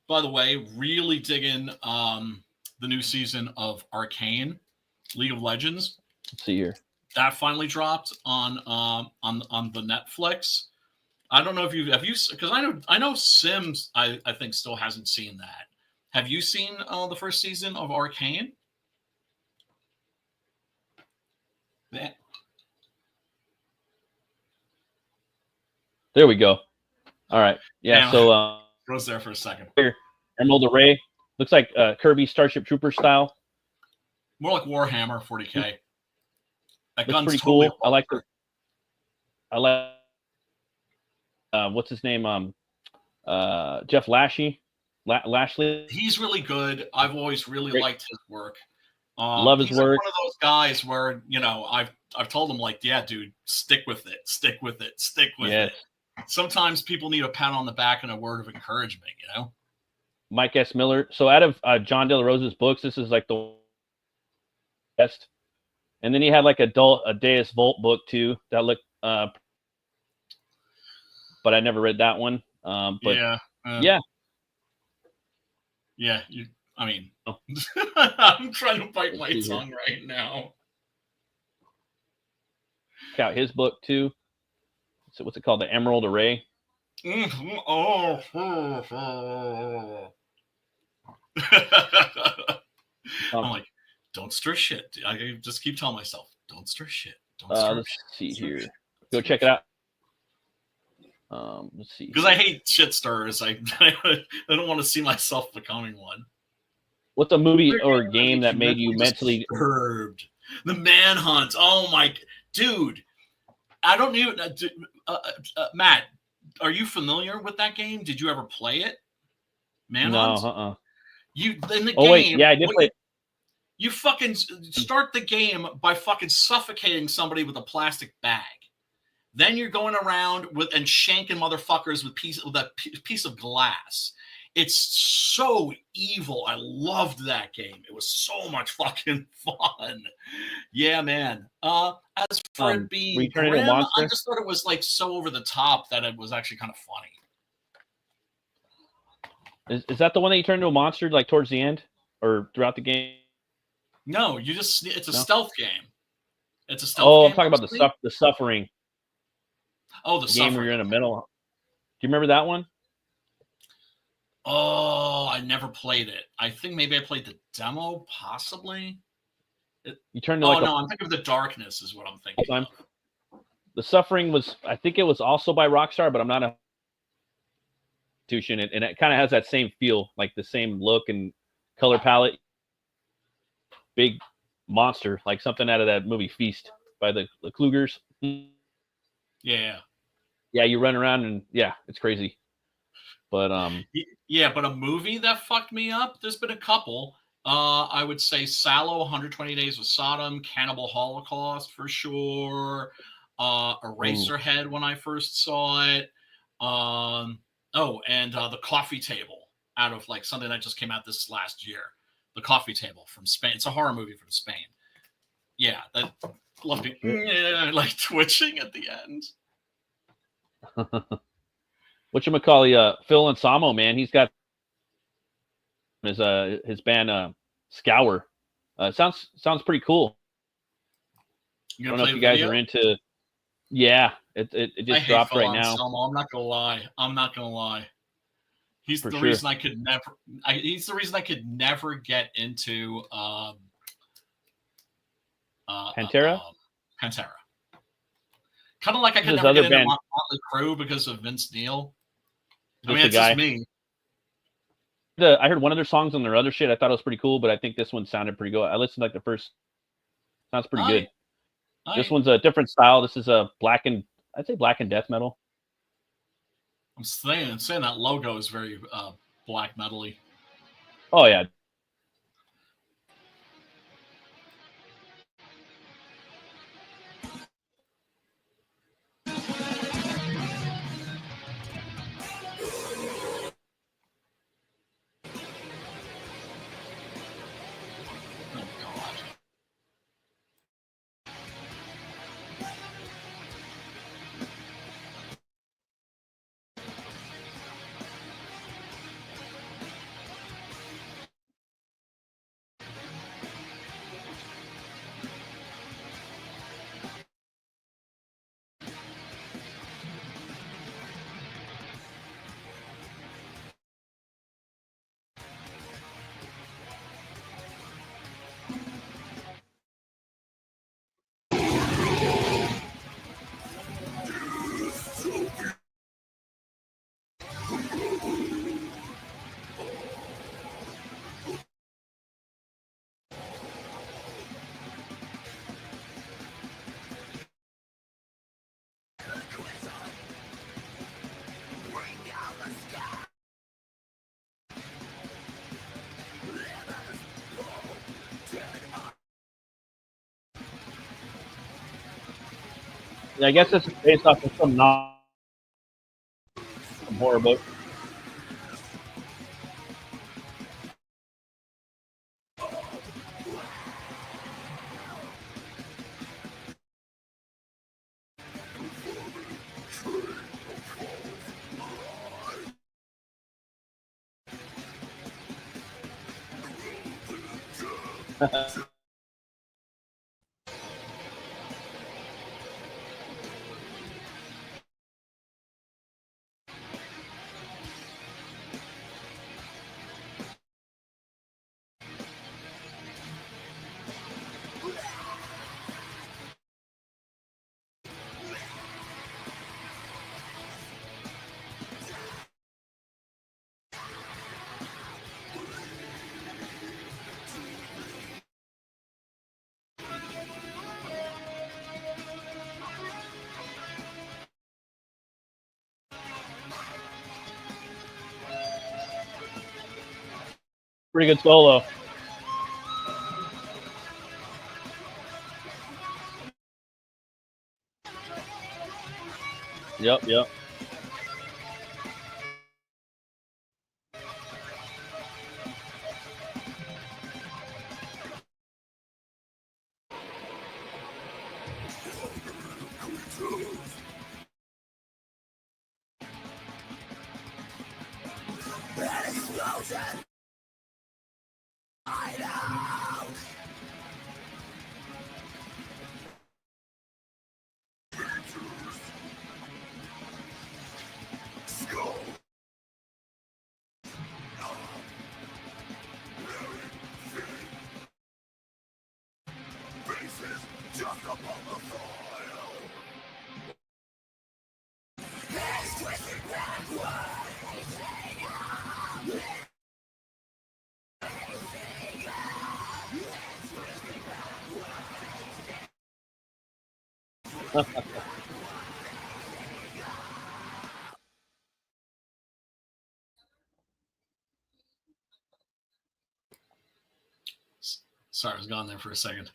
By the way, really digging the new season of Arcane, League of Legends. Let's see here. That finally dropped on the Netflix. I don't know if have you because I know Sims I think still hasn't seen that. Have you seen the first season of Arcane? There we go. All right. Yeah. So was there for a second. Here, Emerald Array looks like Kirby Starship Trooper style. More like Warhammer 40K. That looks gun's pretty totally cool. I like what's his name? Jeff Lashley. He's really good. I've always really liked his work. Love his work. One of those guys where I've told him like, yeah, dude, stick with it. It. Sometimes people need a pat on the back and a word of encouragement. Mike S. Miller. So out of John De La Rosa's books, this is like the best. And then he had like a Deus Vult book too that looked, but I never read that one. But yeah. I'm trying to bite my tongue right now. Check out his book too. So what's it called? The Emerald Array. I'm like, don't stir shit. I just keep telling myself, don't stir shit. Let's see here. Go check it out. Let's see. Because I hate shit stirrers. I don't want to see myself becoming one. What's a movie or game that made you mentally disturbed? The Manhunt. Oh my dude! I don't even. Matt, are you familiar with that game? Did you ever play it? Manhunt. No. You in the game? Oh wait, yeah, I did play. You fucking start the game by fucking suffocating somebody with a plastic bag. Then you're going around and shanking motherfuckers with a piece of glass. It's so evil. I loved that game. It was so much fucking fun. Yeah, man. As for it being you turn into a grim, I monster? just thought it was like so over the top that it was actually kind of funny. Is that the one that you turn into a monster like towards the end or throughout the game? No, it's a No? stealth game. It's a stealth Oh, game. I'm talking about the suffering Oh, the game where suffering. you're in the middle. Do you remember that one? Oh, I never played it. I think maybe I played the demo, possibly. You turned into Oh like no, I'm thinking of the Darkness is what I'm thinking time. of. The suffering was, I think it was also by Rockstar, but I'm not a institution, and it kind of has that same feel, like the same look and color palette. Big monster, like something out of that movie Feast by the Klugers. Yeah. Yeah, you run around and yeah, it's crazy. But Yeah, but a movie that fucked me up, there's been a couple. I would say Sallow, 120 Days with Sodom, Cannibal Holocaust for sure. Eraserhead when I first saw it. And The Coffee Table out of like something that just came out this last year. The Coffee Table from Spain. It's a horror movie from Spain. Yeah, that loved it. Like twitching at the end. whatchamacallit, Phil Ansamo, man, he's got his band Scour. Sounds pretty cool. I don't know if you guys are into. Yeah, it just dropped right now. I'm not gonna lie. He's For the sure. reason I could never. He's the reason I could never get into Pantera. Pantera. Kind of like I could His never other get into band. Motley Crue because of Vince Neil. I mean, Just it's a guy. just me. I heard one of their songs on their other shit. I thought it was pretty cool, but I think this one sounded pretty good. I listened to like the first. Sounds pretty good. This one's a different style. This is a I'd say black and death metal. I'm saying that logo is very black metal-y. Oh yeah. Oh god. Yeah, I guess this is based off of some horror book. Pretty good solo. Yep. Sorry, I was gone there for a second.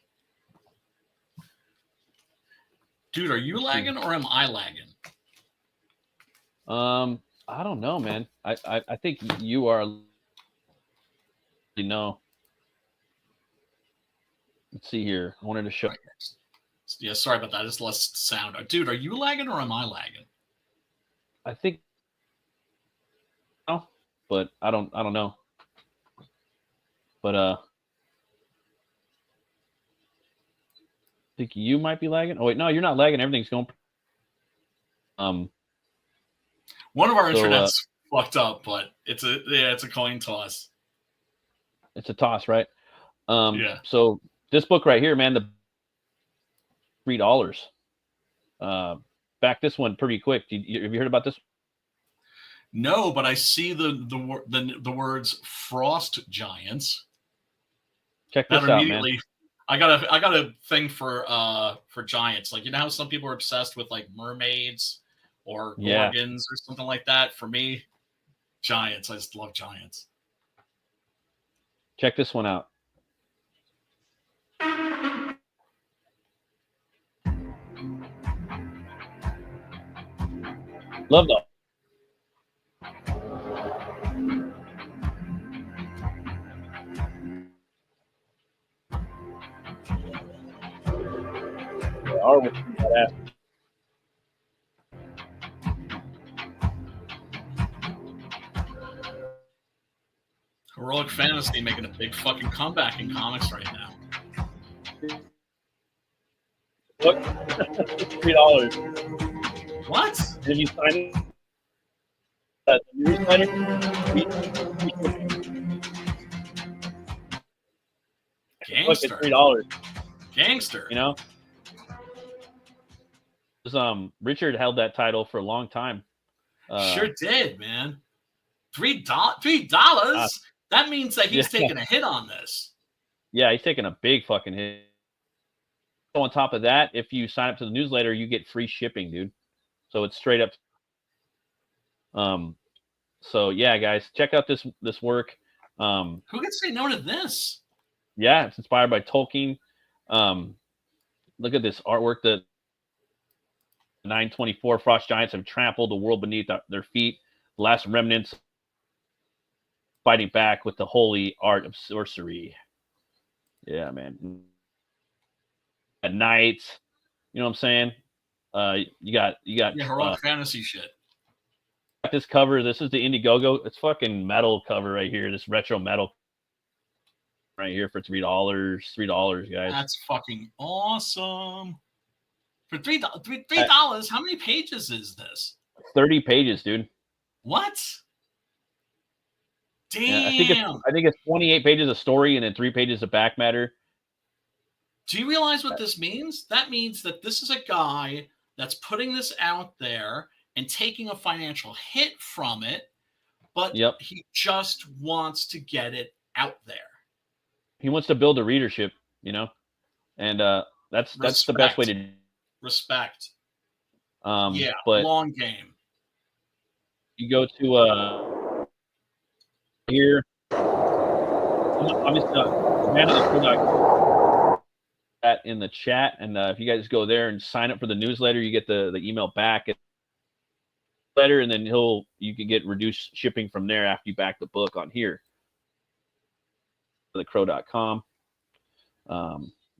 Dude, are you lagging or am I lagging? I don't know, man. I think you are. You know. Let's see here. I wanted to show. Yeah, sorry about that. It's less sound. Dude, are you lagging or am I lagging? I think. No, but I don't know. But I think you might be lagging. Oh wait, no, you're not lagging. Everything's going. One of our internet's fucked up, but it's a coin toss. It's a toss, right? Yeah. So this book right here, man, the $3. Back this one pretty quick. Have you heard about this? No, but I see the words frost giants. Check this out, man. I got a thing for giants. Like, you know how some people are obsessed with like mermaids or gorgons or something like that? For me, giants. I just love giants. Check this one out. Love that. Heroic Fantasy making a big fucking comeback in comics right now. Look, $3. What? Did you sign it? The newsletter? Gangster. Look at $3. Gangster. You know? Richard held that title for a long time. Sure did, man. $3? That means that he's taking a hit on this. Yeah, he's taking a big fucking hit. So on top of that, if you sign up to the newsletter, you get free shipping, dude. So it's straight up. So yeah, guys, check out this work. Who could say no to this? Yeah, it's inspired by Tolkien. Look at this artwork. The 924 frost giants have trampled the world beneath their feet. The last remnants fighting back with the holy art of sorcery. Yeah, man. At night, you know what I'm saying? You got heroic fantasy shit. This cover. This is the Indiegogo. It's fucking metal cover right here. This retro metal right here for $3. $3, guys. That's fucking awesome. For $3, how many pages is this? 30 pages, dude. What? Damn. Yeah, I think it's 28 pages of story and then 3 pages of back matter. Do you realize what this means? That means that this is a guy that's putting this out there and taking a financial hit from it, but he just wants to get it out there. He wants to build a readership, you know, and that's the best way to respect. But long game. You go to here. Obviously, that in the chat, and if you guys go there and sign up for the newsletter, you get the email back letter, and then you can get reduced shipping from there after you back the book on here. thecrow.com.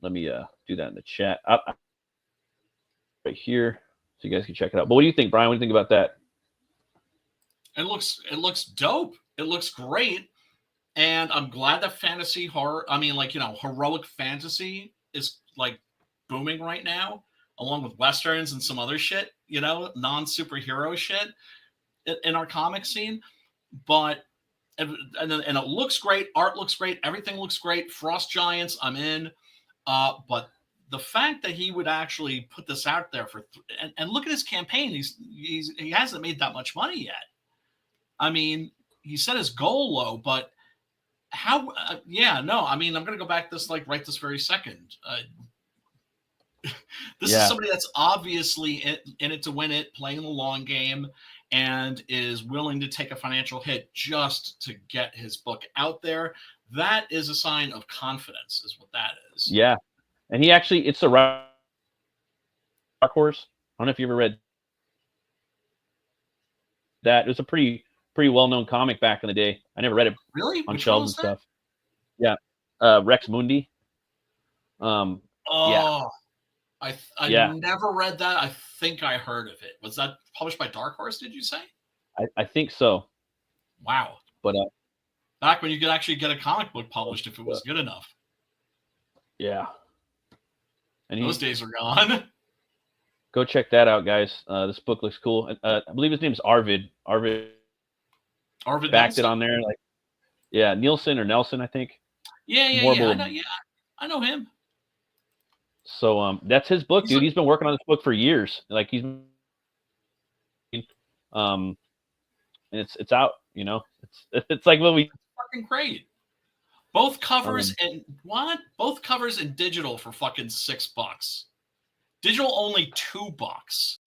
Let me do that in the chat right here so you guys can check it out. But what do you think, Brian? What do you think about that? It looks dope. It looks great. And I'm glad that fantasy horror, I mean, like, heroic fantasy is like booming right now, along with Westerns and some other shit, non-superhero shit in our comic scene. But, and it looks great. Art looks great. Everything looks great. Frost Giants, I'm in. But the fact that he would actually put this out there and look at his campaign, he hasn't made that much money yet. I mean, he set his goal low, but how? I mean, I'm gonna go back right this very second. This is somebody that's obviously in it to win it, playing the long game, and is willing to take a financial hit just to get his book out there. That is a sign of confidence, is what that is. Yeah, and it's a Dark Horse. I don't know if you ever read that. It was a pretty well-known comic back in the day. I never read it. Really? On shelves and stuff. Yeah. Rex Mundi. I never read that. I think I heard of it. Was that published by Dark Horse, did you say? I think so. Wow. But back when you could actually get a comic book published if it was good enough. Yeah. And those days are gone. Go check that out, guys. This book looks cool. I believe his name is Arvid. Arvid backed Nelson. it on there. Nielsen or Nelson, I think. I know him. So that's his book, dude. He's been working on this book for years. And it's out, It's like what we fucking great. Both covers both covers in digital for fucking $6. Digital only $2.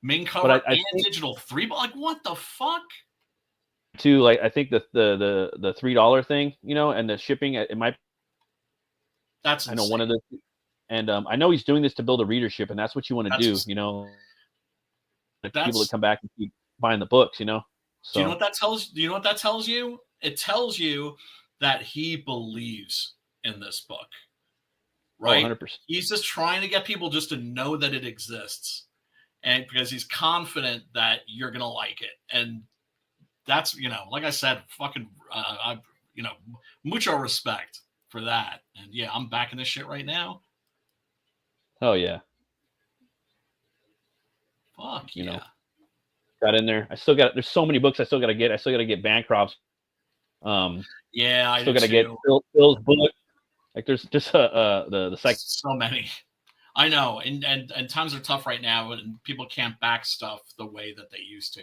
Main cover and digital $3. Like, what the fuck? Too, I think the $3 thing, and the shipping, it might. That's insane. I know one of the, and I know he's doing this to build a readership, and that's what you want to do, people to come back and keep buying the books, So do you know what that tells? Do you know what that tells you? It tells you that he believes in this book, right? 100%. He's just trying to get people just to know that it exists, and because he's confident that you're gonna like it, and that's like I said, fucking, mucho respect for that, and yeah, I'm backing this shit right now. Oh yeah. Fuck yeah. Got in there. There's so many books I still got to get. I still got to get Bancroft's. I still got to get Phil's book. Like there's just the so many. I know, and times are tough right now, and people can't back stuff the way that they used to.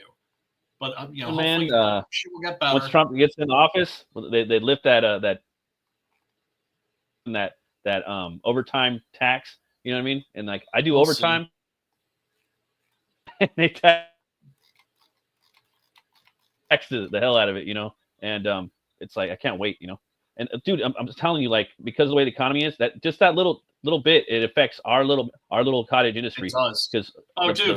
But hopefully shit will get better. Once Trump gets in office, they lift that overtime tax. You know what I mean? And I do overtime, and they tax the hell out of it, And it's I can't wait, And dude, I'm telling you, because of the way the economy is, that just that little bit, it affects our little cottage industry. It does. Because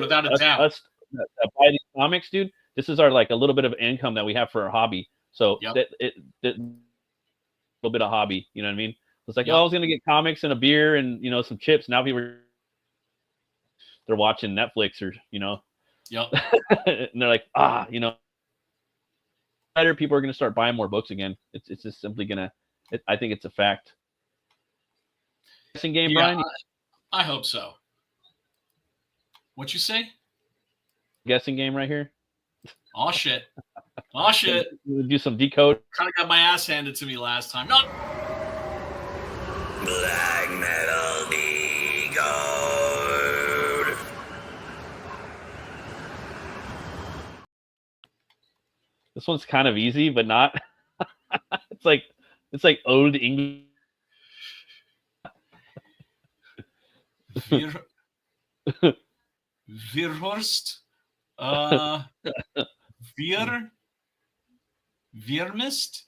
without a doubt, us that buy these comics, dude. This is our a little bit of income that we have for our hobby. So that little bit of hobby, you know what I mean? It's I was gonna get comics and a beer and some chips. Now they're watching Netflix or Yep. and they're better people are gonna start buying more books again. It's just simply gonna. I think it's a fact. Guessing game, Brian. I hope so. What you say? Guessing game right here. Oh shit! Oh shit! Do some decode. Kind of got my ass handed to me last time. No. Black Metal Decode. This one's kind of easy, but not. It's like old English. Wirhorst. Wirmist.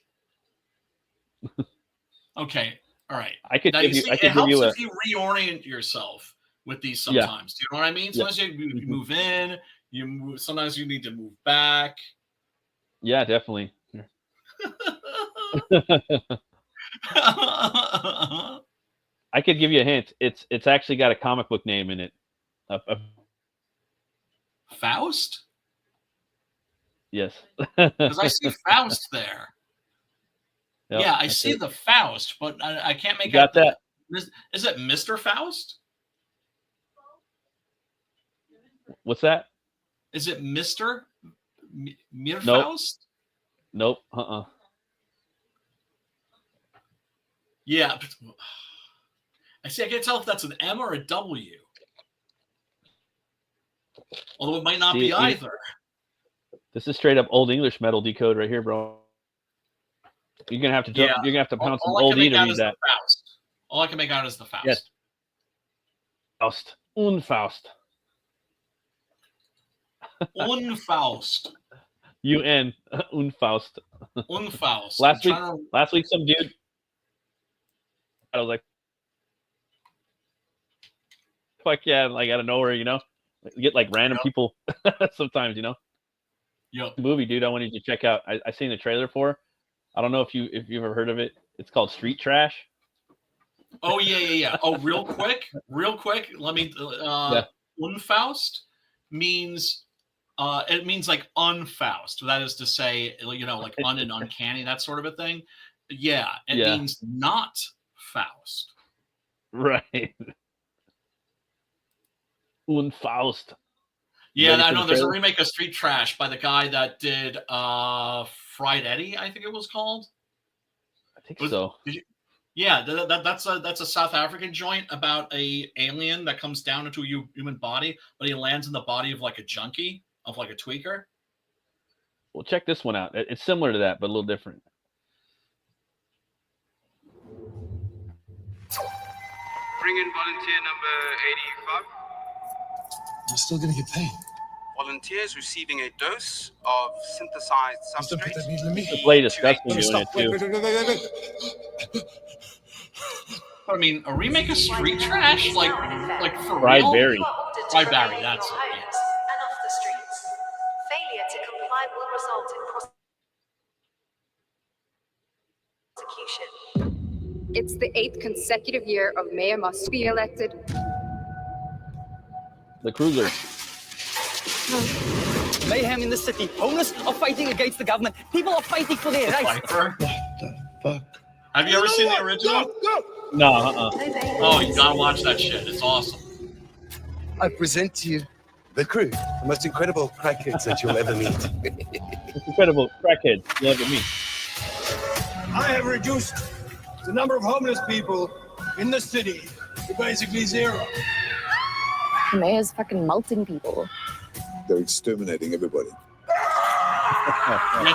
Okay, all right. I could give you. It helps if you reorient yourself with these sometimes. Do you know what I mean? Sometimes you move in. Sometimes you need to move back. Yeah, definitely. I could give you a hint. It's actually got a comic book name in it. Faust? Yes. Because I see Faust there. Yep, yeah, I that's see it. the Faust, but I can't make You out got that? Is it Mr. Faust? What's that? Is it Mr. Mir Nope. Faust? Nope. Yeah. I see. I can't tell if that's an M or a W. Although it might not See, be either. This is straight up old English metal decode right here, bro. You're gonna have to jump. Yeah. You're gonna have to pound some All I old can E make to out read is that. the Faust. All I can make out is the Faust. Yes. Faust. Unfaust. Unfaust. UN. Unfaust. Unfaust. Last week, some dude. I was like, "Fuck yeah!" Like out of nowhere, you know, you get like random people sometimes, you know. Yep. Movie, dude, I wanted you to check out. I seen the trailer for. I don't know if you've ever heard of it. It's called Street Trash. Oh yeah. Oh, real quick. Let me. Unfaust means. It means like unfaust. That is to say, you know, like un and uncanny, that sort of a thing. Yeah, it means not Faust. Right. Unfaust. Yeah, I know. There's a remake of Street Trash by the guy that did Fried Eddie, I think it was called. I think so. Yeah, that's a South African joint about a alien that comes down into a human body, but he lands in the body of like a junkie, of like a tweaker. Well, check this one out. It's similar to that, but a little different. Bring in volunteer number 85. You're still gonna get paid. Volunteers receiving a dose of synthesized substrate. The Blade is disgusting doing it too. I mean, a remake of Street Trash, like for Fried real? Berry. Fried Berry, that's it. And off the streets. Failure to comply will result in prosecution. It's the 8th consecutive year of Mayor must be elected. The Kruger. Mayhem in the city. Homeless are fighting against the government. People are fighting for their rights. Viper. What the fuck? Have you ever seen the original? No. Oh, you gotta watch that shit. It's awesome. I present to you the crew, the most incredible crackheads that you'll ever meet. It's incredible crackhead you'll ever meet. I have reduced the number of homeless people in the city to basically zero. The mayor's fucking multing people. They're exterminating everybody. It's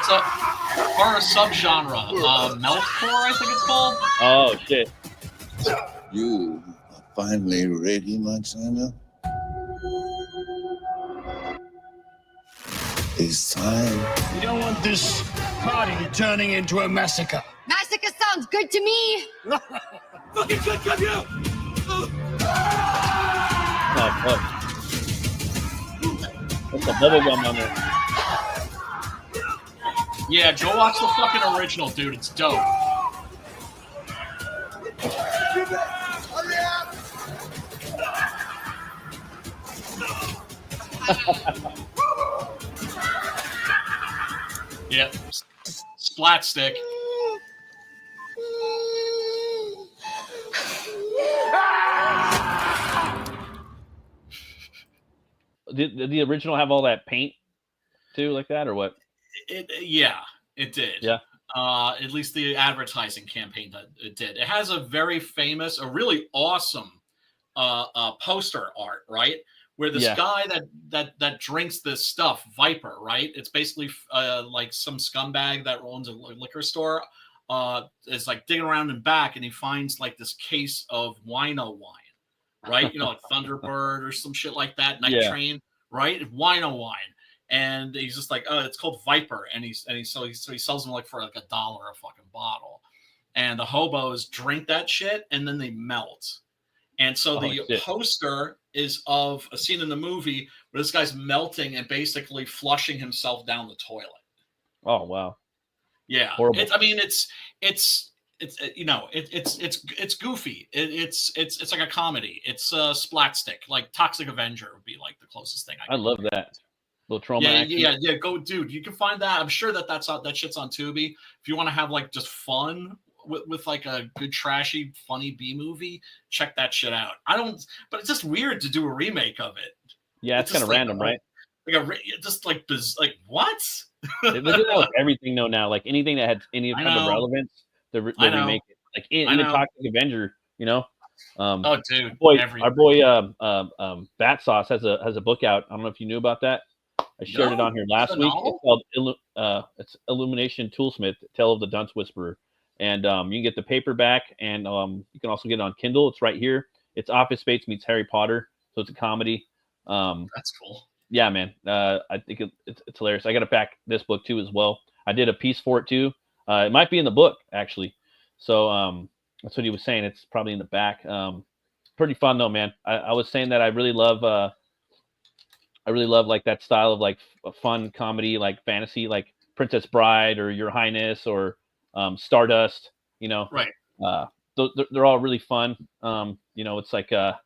a horror subgenre. Meltcore, I think it's called. Oh shit. You are finally ready, Montana. It's time. We don't want this party turning into a massacre. Massacre sounds good to me. Fucking good, come here! Oh fuck. What's the bubble gum on there? Yeah, go watch the fucking original, dude. It's dope. Yeah, splat stick. Did the original have all that paint too, like that, or what? Yeah, it did. Yeah. At least the advertising campaign that it did. It has a very famous, a really awesome poster art, right? Where this guy that drinks this stuff, Viper, right? It's basically like some scumbag that owns a liquor store. Is like digging around in back, and he finds like this case of wino wine, right? You know, like Thunderbird or some shit like that, Night Train, right? Wino wine. And he's just like, oh, it's called Viper, and he sells them like for like $1 a fucking bottle, and the hobos drink that shit and then they melt. And so the poster is of a scene in the movie where this guy's melting and basically flushing himself down the toilet. Oh wow! Yeah, horrible. It's you know it's goofy. It's like a comedy. It's a splat stick, like Toxic Avenger would be like the closest thing. I love that. little trauma. Yeah. Go, dude. You can find that. I'm sure that shit's on Tubi. If you want to have like just fun with like a good trashy funny B movie, check that shit out. But it's just weird to do a remake of it. Yeah, it's kind of random, right? Like what? They do that with everything though now. Like anything that had any kind of relevance, they remake it. Like in the Toxic Avenger, you know. Oh, dude! Our boy Bat Sauce has a book out. I don't know if you knew about that. I shared it on here last week. It's called Illumination Toolsmith: Tale of the Dunce Whisperer, and you can get the paperback, and you can also get it on Kindle. It's right here. It's Office Space meets Harry Potter, so it's a comedy. That's cool. Yeah, man. I think it's hilarious. I got to back this book too as well. I did a piece for it too. It might be in the book actually. So that's what he was saying. It's probably in the back. Pretty fun though, man. I was saying that I really love like that style of like fun comedy, like fantasy, like Princess Bride or Your Highness or Stardust. You know, right? They're all really fun. You know, it's like a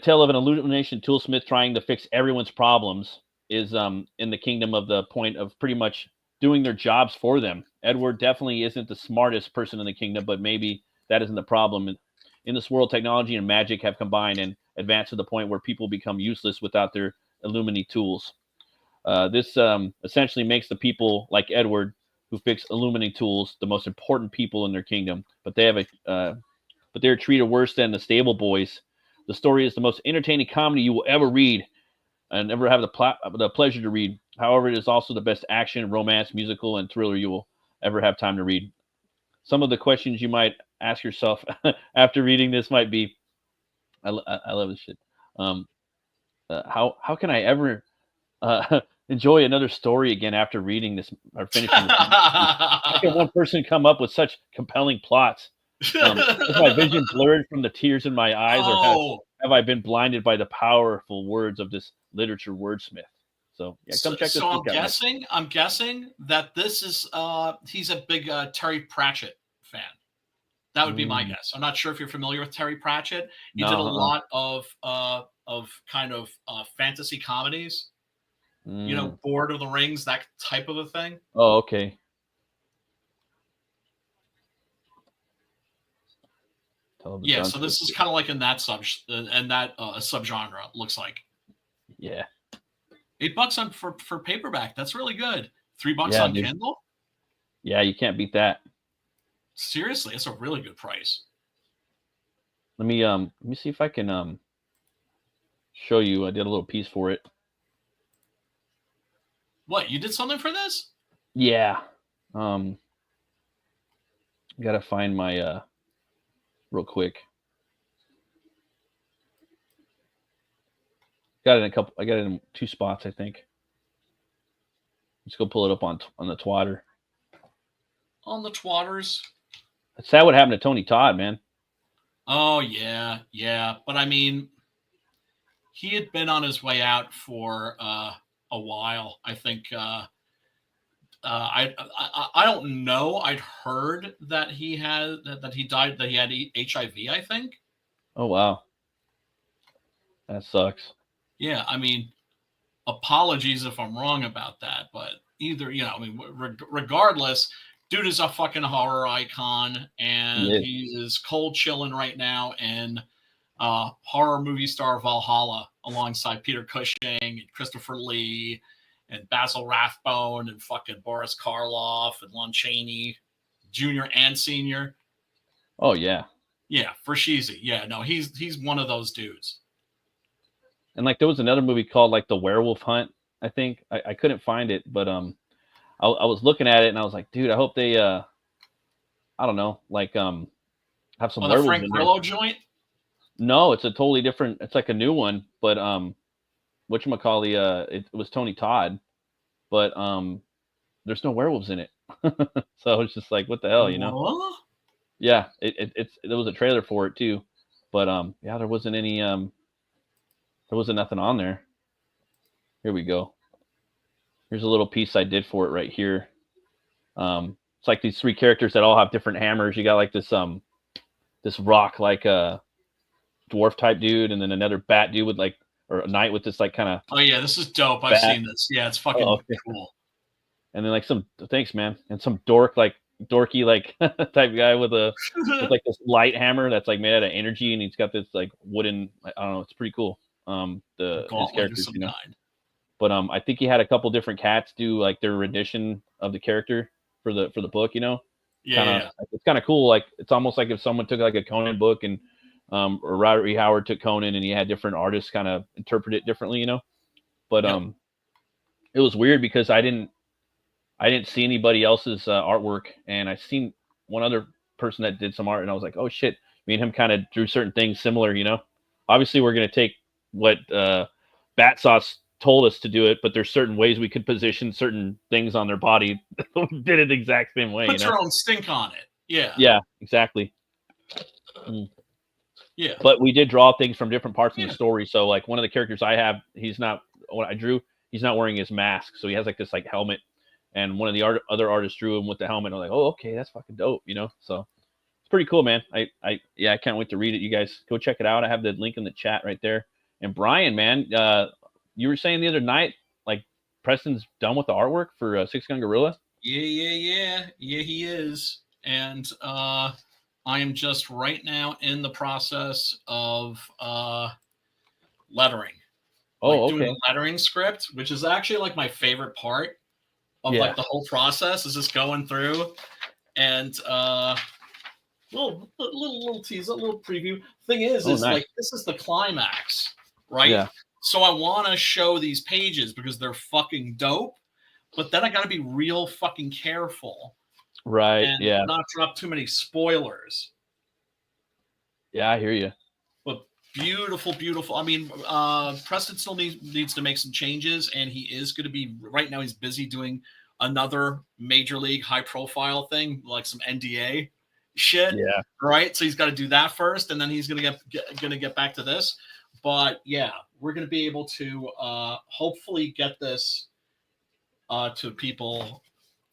tale of an illumination toolsmith trying to fix everyone's problems is in the kingdom of the point of pretty much doing their jobs for them. Edward definitely isn't the smartest person in the kingdom, but maybe that isn't the problem. In this world, technology and magic have combined and advanced to the point where people become useless without their Illumini tools. This essentially makes the people like Edward who fix Illumini tools the most important people in their kingdom, but they're treated worse than the stable boys. The story is the most entertaining comedy you will ever read and ever have the pleasure to read. However, it is also the best action, romance, musical, and thriller you will ever have time to read. Some of the questions you might ask yourself after reading this might be, I love this shit. How can I ever enjoy another story again after reading this or finishing this? How can one person come up with such compelling plots? Is my vision blurred from the tears in my eyes, or have I been blinded by the powerful words of this literature wordsmith? So yeah, come check this book out. I'm guessing that this is he's a big Terry Pratchett fan. That would be my guess. I'm not sure if you're familiar with Terry Pratchett. He did a lot of kind of fantasy comedies. You know, Lord of the Rings, that type of a thing. Oh, okay. Yeah, so this is kind of like in that subgenre. Looks like. Yeah. $8 for paperback. That's really good. $3 on Kindle. Yeah, you can't beat that. Seriously, it's a really good price. Let me see if I can show you. I did a little piece for it. What, you did something for this? Yeah. Gotta find my real quick. Got it I got it in 2 spots, I think. Let's go pull it up on the Twatter. On the Twatters. That's sad what happened to Tony Todd, man. Oh yeah. But I mean, he had been on his way out for a while. I think. I don't know. I'd heard that he died. That he had HIV. I think. Oh wow. That sucks. Yeah, I mean, apologies if I'm wrong about that, but either, you know, I mean, regardless, dude is a fucking horror icon, and he is cold chilling right now in horror movie star Valhalla alongside Peter Cushing and Christopher Lee and Basil Rathbone and fucking Boris Karloff and Lon Chaney, Jr. and Senior. Oh yeah. Yeah, for Sheezy. Yeah, no, he's one of those dudes. And like there was another movie called like The Werewolf Hunt, I think. I couldn't find it, but I was looking at it and I was like, dude, I hope they I don't know, like have some werewolves. The Frank Grillo joint? No, it's a totally different, it's like a new one, but whatchamacallit, it was Tony Todd, but there's no werewolves in it. So it's just like, what the hell, you know? What? Yeah, there was a trailer for it too, but yeah, there wasn't any there wasn't nothing on there. Here we go. Here's a little piece I did for it right here. It's like these 3 characters that all have different hammers. You got like this rock like a dwarf type dude, and then another bat dude with like or a knight with this like kind of. Oh yeah, this is dope. I've seen this. Yeah, it's fucking cool. And then like thanks man, and some dorky like type guy with like this light hammer that's like made out of energy, and he's got this like wooden. I don't know. It's pretty cool. His characters, you know. But I think he had a couple different cats do like their rendition of the character for the book, you know. Yeah, It's kind of cool. Like it's almost like if someone took like a Conan book and or Robert E. Howard took Conan and he had different artists kind of interpret it differently, you know. But it was weird because I didn't see anybody else's artwork, and I seen one other person that did some art, and I was like, oh shit, me and him kind of drew certain things similar, you know. Obviously, we're gonna take what Bat Sauce told us to do it, but there's certain ways we could position certain things on their body. Did it the exact same way. Put your own stink on it. Yeah. Yeah, exactly. Yeah. But we did draw things from different parts of the story. So like one of the characters I have, he's not wearing his mask. So he has like this like helmet, and one of the other artists drew him with the helmet. I'm like, oh, okay, that's fucking dope, you know? So it's pretty cool, man. I can't wait to read it. You guys go check it out. I have the link in the chat right there. And Brian, man, you were saying the other night, like Preston's done with the artwork for Six Gun Gorilla. Yeah, he is. And I am just right now in the process of lettering. Doing the lettering script, which is actually like my favorite part of like the whole process, is just going through and little teaser, little preview. Thing is nice. Like this is the climax, right? Yeah. So I want to show these pages because they're fucking dope, but then I got to be real fucking careful. Right. And not drop too many spoilers. Yeah, I hear you. But beautiful. I mean, Preston still needs to make some changes, and he is going to be, right now he's busy doing another major league high profile thing, like some NDA shit. Yeah. Right. So he's got to do that first, and then he's going to get back to this. But yeah, we're going to be able to hopefully get this to people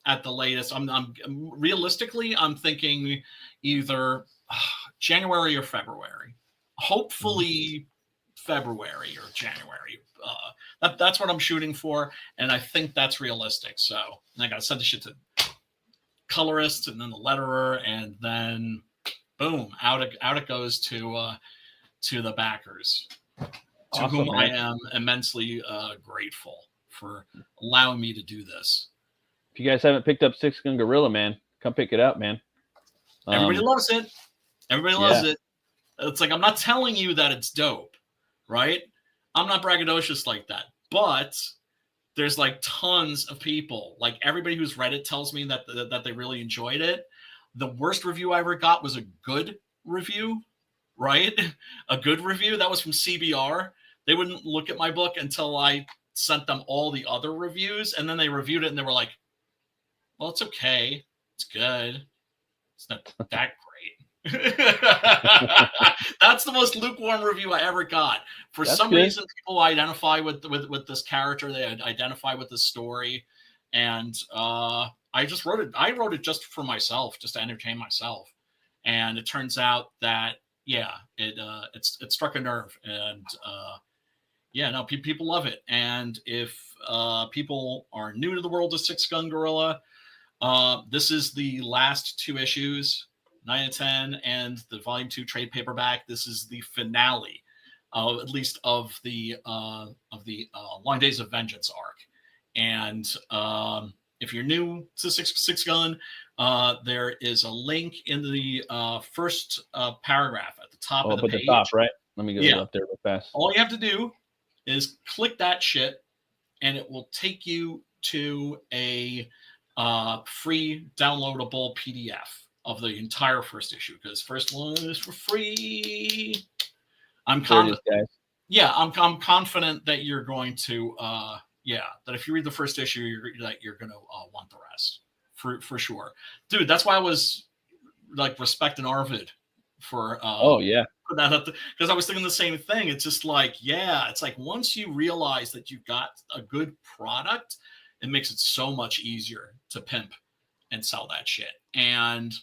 at the latest. I'm realistically, I'm thinking either January or February. Hopefully February or January. That's what I'm shooting for, and I think that's realistic. So I got to send the shit to colorist and then the letterer, and then boom, out it goes to the backers, to whom I am immensely grateful for allowing me to do this. If you guys haven't picked up Six Gun Gorilla, man, come pick it up, man. Everybody loves it. Everybody loves it. It's like, I'm not telling you that it's dope, right? I'm not braggadocious like that. But there's like tons of people, like everybody who's read it tells me that they really enjoyed it. The worst review I ever got was a good review, right? A good review. That was from CBR. They wouldn't look at my book until I sent them all the other reviews, and then they reviewed it and they were like, well, it's okay. It's good. It's not that great. That's the most lukewarm review I ever got. For some reason, people identify with this character. They identify with this story. And I wrote it just for myself, just to entertain myself. And it turns out that, it struck a nerve. And people love it. And if people are new to the world of Six Gun Gorilla, this is the last two issues, 9 and 10, and the volume 2 trade paperback. This is the finale, at least of the Long Days of Vengeance arc. And if you're new to Six Gun, there is a link in the first paragraph at the top of the page. The top, right? Let me get it up there real fast. All you have to do is click that shit, and it will take you to a free downloadable PDF of the entire first issue, because first one is for free. I'm confident. I'm confident that you're going to that if you read the first issue, you're going to want the rest for sure, dude. That's why I was like respecting Arvid for put that up, because I was thinking the same thing. It's just like, it's like once you realize that you've got a good product, it makes it so much easier to pimp and sell that shit. And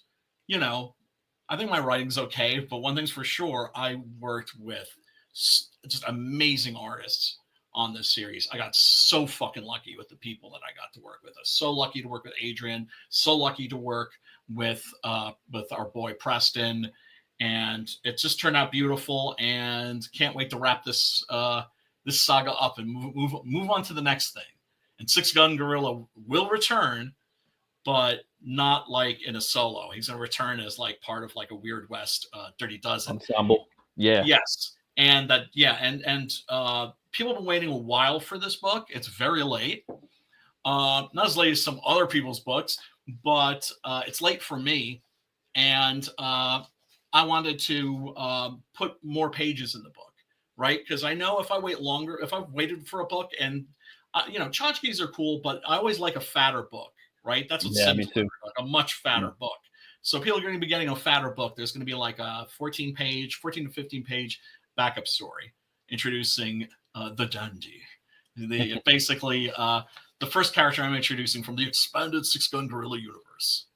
I think my writing's okay, but one thing's for sure, I worked with just amazing artists on this series. I got so fucking lucky with the people that I got to work with. I was so lucky to work with Adrian, so lucky to work with our boy Preston, and it just turned out beautiful, and can't wait to wrap this this saga up and move on to the next thing. And Six Gun Gorilla will return, but not like in a solo. He's going to return as like part of like a Weird West Dirty Dozen ensemble. Yeah. Yes. And that, yeah. And people have been waiting a while for this book. It's very late. Not as late as some other people's books, but it's late for me. And I wanted to put more pages in the book, right? Because I know if I wait longer, if I've waited for a book, and tchotchkes are cool, but I always like a fatter book, right? That's what me too. like, a much fatter book. So people are going to be getting a fatter book. There's going to be like a 14 to 15 page backup story introducing the Dandy. Basically, the first character I'm introducing from the expanded Six Gun Gorilla universe.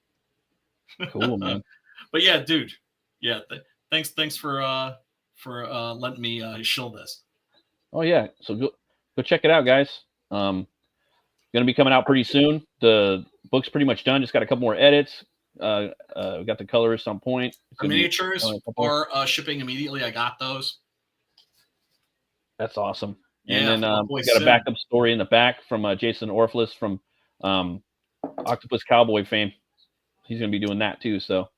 Cool, man. But yeah, dude. Yeah, thanks for letting me shill this. Oh yeah, so go check it out, guys. Going to be coming out pretty soon. The book's pretty much done. Just got a couple more edits. We got the colorist on point. The miniatures are shipping immediately. I got those. That's awesome. Yeah, and then we got a backup story in the back from Jason Orflis from Octopus Cowboy fame. He's going to be doing that too. So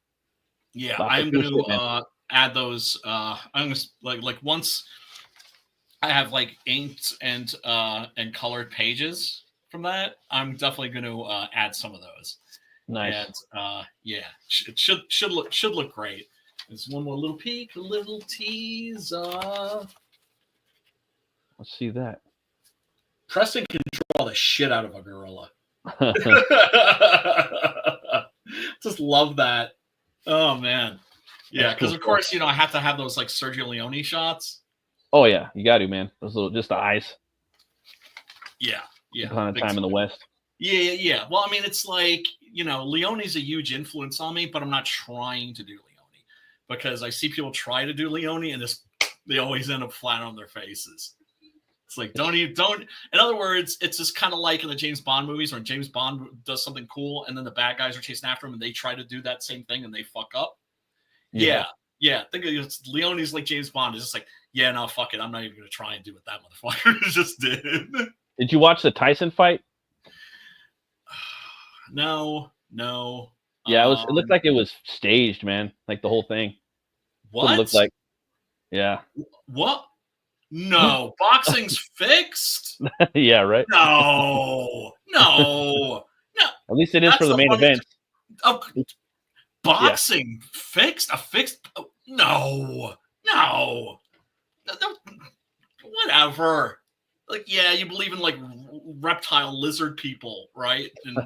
yeah, I'm going to add those. I'm going to like once I have like inked and colored pages from that, I'm definitely going to add some of those. Nice. And yeah, it should look great. There's one more little peek, a little teaser. Let's see that. Preston can draw the shit out of a gorilla. Just love that. Oh man. Yeah, because of course, I have to have those like Sergio Leone shots. Oh yeah, you got to, man. Those little, just the eyes. Yeah. Kind of time in the West. Yeah. Well, I mean, it's like, Leone's a huge influence on me, but I'm not trying to do Leone because I see people try to do Leone and they always end up flat on their faces. It's like, don't. In other words, it's just kind of like in the James Bond movies when James Bond does something cool and then the bad guys are chasing after him and they try to do that same thing and they fuck up. Yeah. Think of Leone's like James Bond. It's just like, yeah, no, fuck it. I'm not even going to try and do what that motherfucker just did. Did you watch the Tyson fight? No. Yeah, it looked like it was staged, man. Like the whole thing. What? It looked like. Yeah. What? No, boxing's fixed. Yeah, right. No. At least it is for the main event. Boxing fixed? A fixed? No. Whatever. Like, yeah, you believe in like reptile lizard people, right? And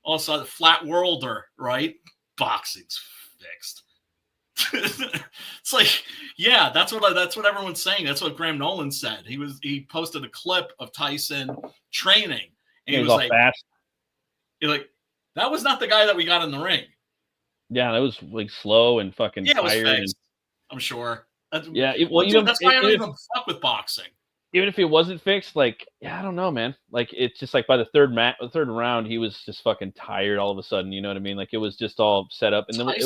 also the flat worlder, right? Boxing's fixed. It's like, yeah, that's what everyone's saying. That's what Graham Nolan said. He posted a clip of Tyson training, and he was like, fast. He's like, that was not the guy that we got in the ring. Yeah, that was like slow and fucking tired. It was fixed, I'm sure. That's why I don't even fuck with boxing. Even if it wasn't fixed, like, yeah, I don't know, man. Like, it's just like by the third round, he was just fucking tired all of a sudden. You know what I mean? Like, it was just all set up, and then it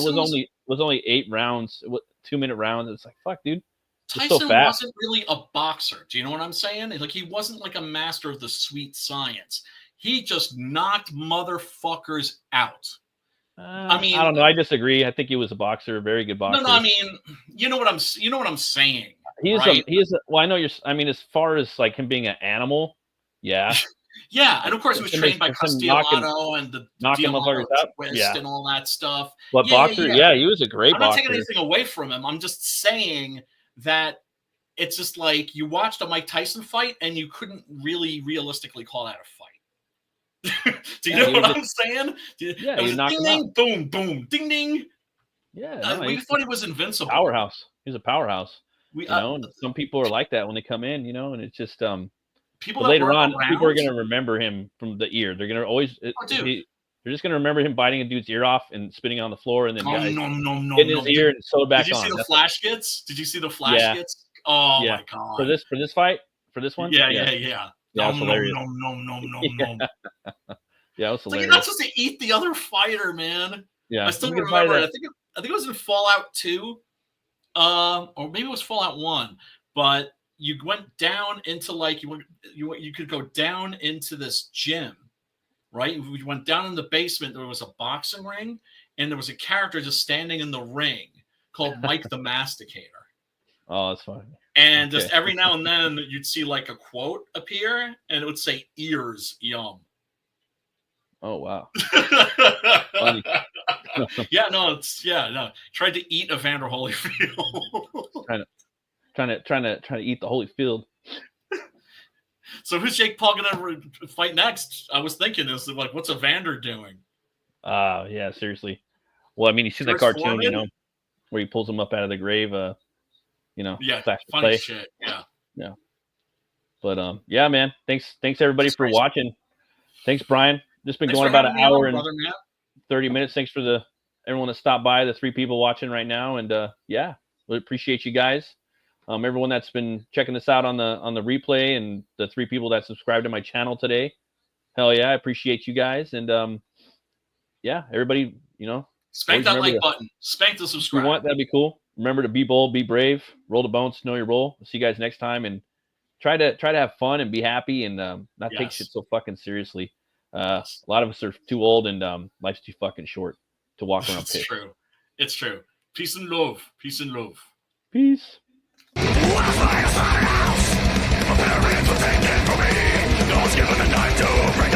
was only 8 rounds, 2-minute rounds. It's like, fuck, dude. Tyson wasn't really a boxer. Do you know what I'm saying? Like, he wasn't like a master of the sweet science. He just knocked motherfuckers out. I mean, I don't know. I disagree. I think he was a boxer, a very good boxer. No. I mean, you know what I'm saying. He is. Well, I know you're. I mean, as far as like him being an animal, yeah. Yeah, and of course he was trained by Castellano and the Diamante twist and all that stuff. But boxer, yeah, he was a great boxer. I'm not taking anything away from him. I'm just saying that it's just like you watched a Mike Tyson fight and you couldn't really realistically call that a fight. Do you know what I'm saying? Yeah, it was ding, ding, boom, boom, ding, ding. Yeah, we thought he was invincible. Powerhouse. He's a powerhouse. And some people are like that when they come in, and it's just people later on, people are going to remember him from the ear. They're going to always they're just going to remember him biting a dude's ear off and spitting on the floor, and then in his ear and sewed back on. Did you see the flash kits? Oh Yeah. my god. For this fight, for this one. Yeah. Yeah, that's hilarious. No. Yeah, it was It's like hilarious. you're not supposed to eat the other fighter, man. Yeah, I still we can fight remember. that. I think it was in Fallout 2, or maybe it was Fallout 1. But you went down into like you could go down into this gym, right? You went down in the basement. There was a boxing ring, and there was a character just standing in the ring called Mike the Masticator. Oh, that's fine. And just Okay. every now and then you'd see like a quote appear, and it would say "ears yum." Oh wow. Funny. Tried to eat Evander Holyfield. trying to eat the Holyfield. So who's Jake Paul gonna fight next? I was thinking this, like, what's Evander doing? Yeah, seriously. Well, I mean, you see the George cartoon, Foreman? you know, where he pulls him up out of the grave. You know, Yeah, back to funny play. shit. Yeah. Yeah. But yeah, man. Thanks everybody for watching. Thanks, Brian. Just been Thanks going for about having an me on, hour and brother Matt. 30 minutes. Thanks for everyone that stopped by, the 3 people watching right now. And yeah, we appreciate you guys. Everyone that's been checking this out on the replay, and the 3 people that subscribed to my channel today. Hell yeah, I appreciate you guys. And yeah, everybody, you know, Spank always that like remember button. Spank the if you subscribe. want, that'd be cool. Remember to be bold, be brave, roll the bones, know your role. We'll see you guys next time, and try to have fun and be happy, and not take Yes. shit so fucking seriously. A lot of us are too old, and life's too fucking short to walk around It's pissed. true. It's true. Peace and love. Peace and love. Peace. Given the knife to break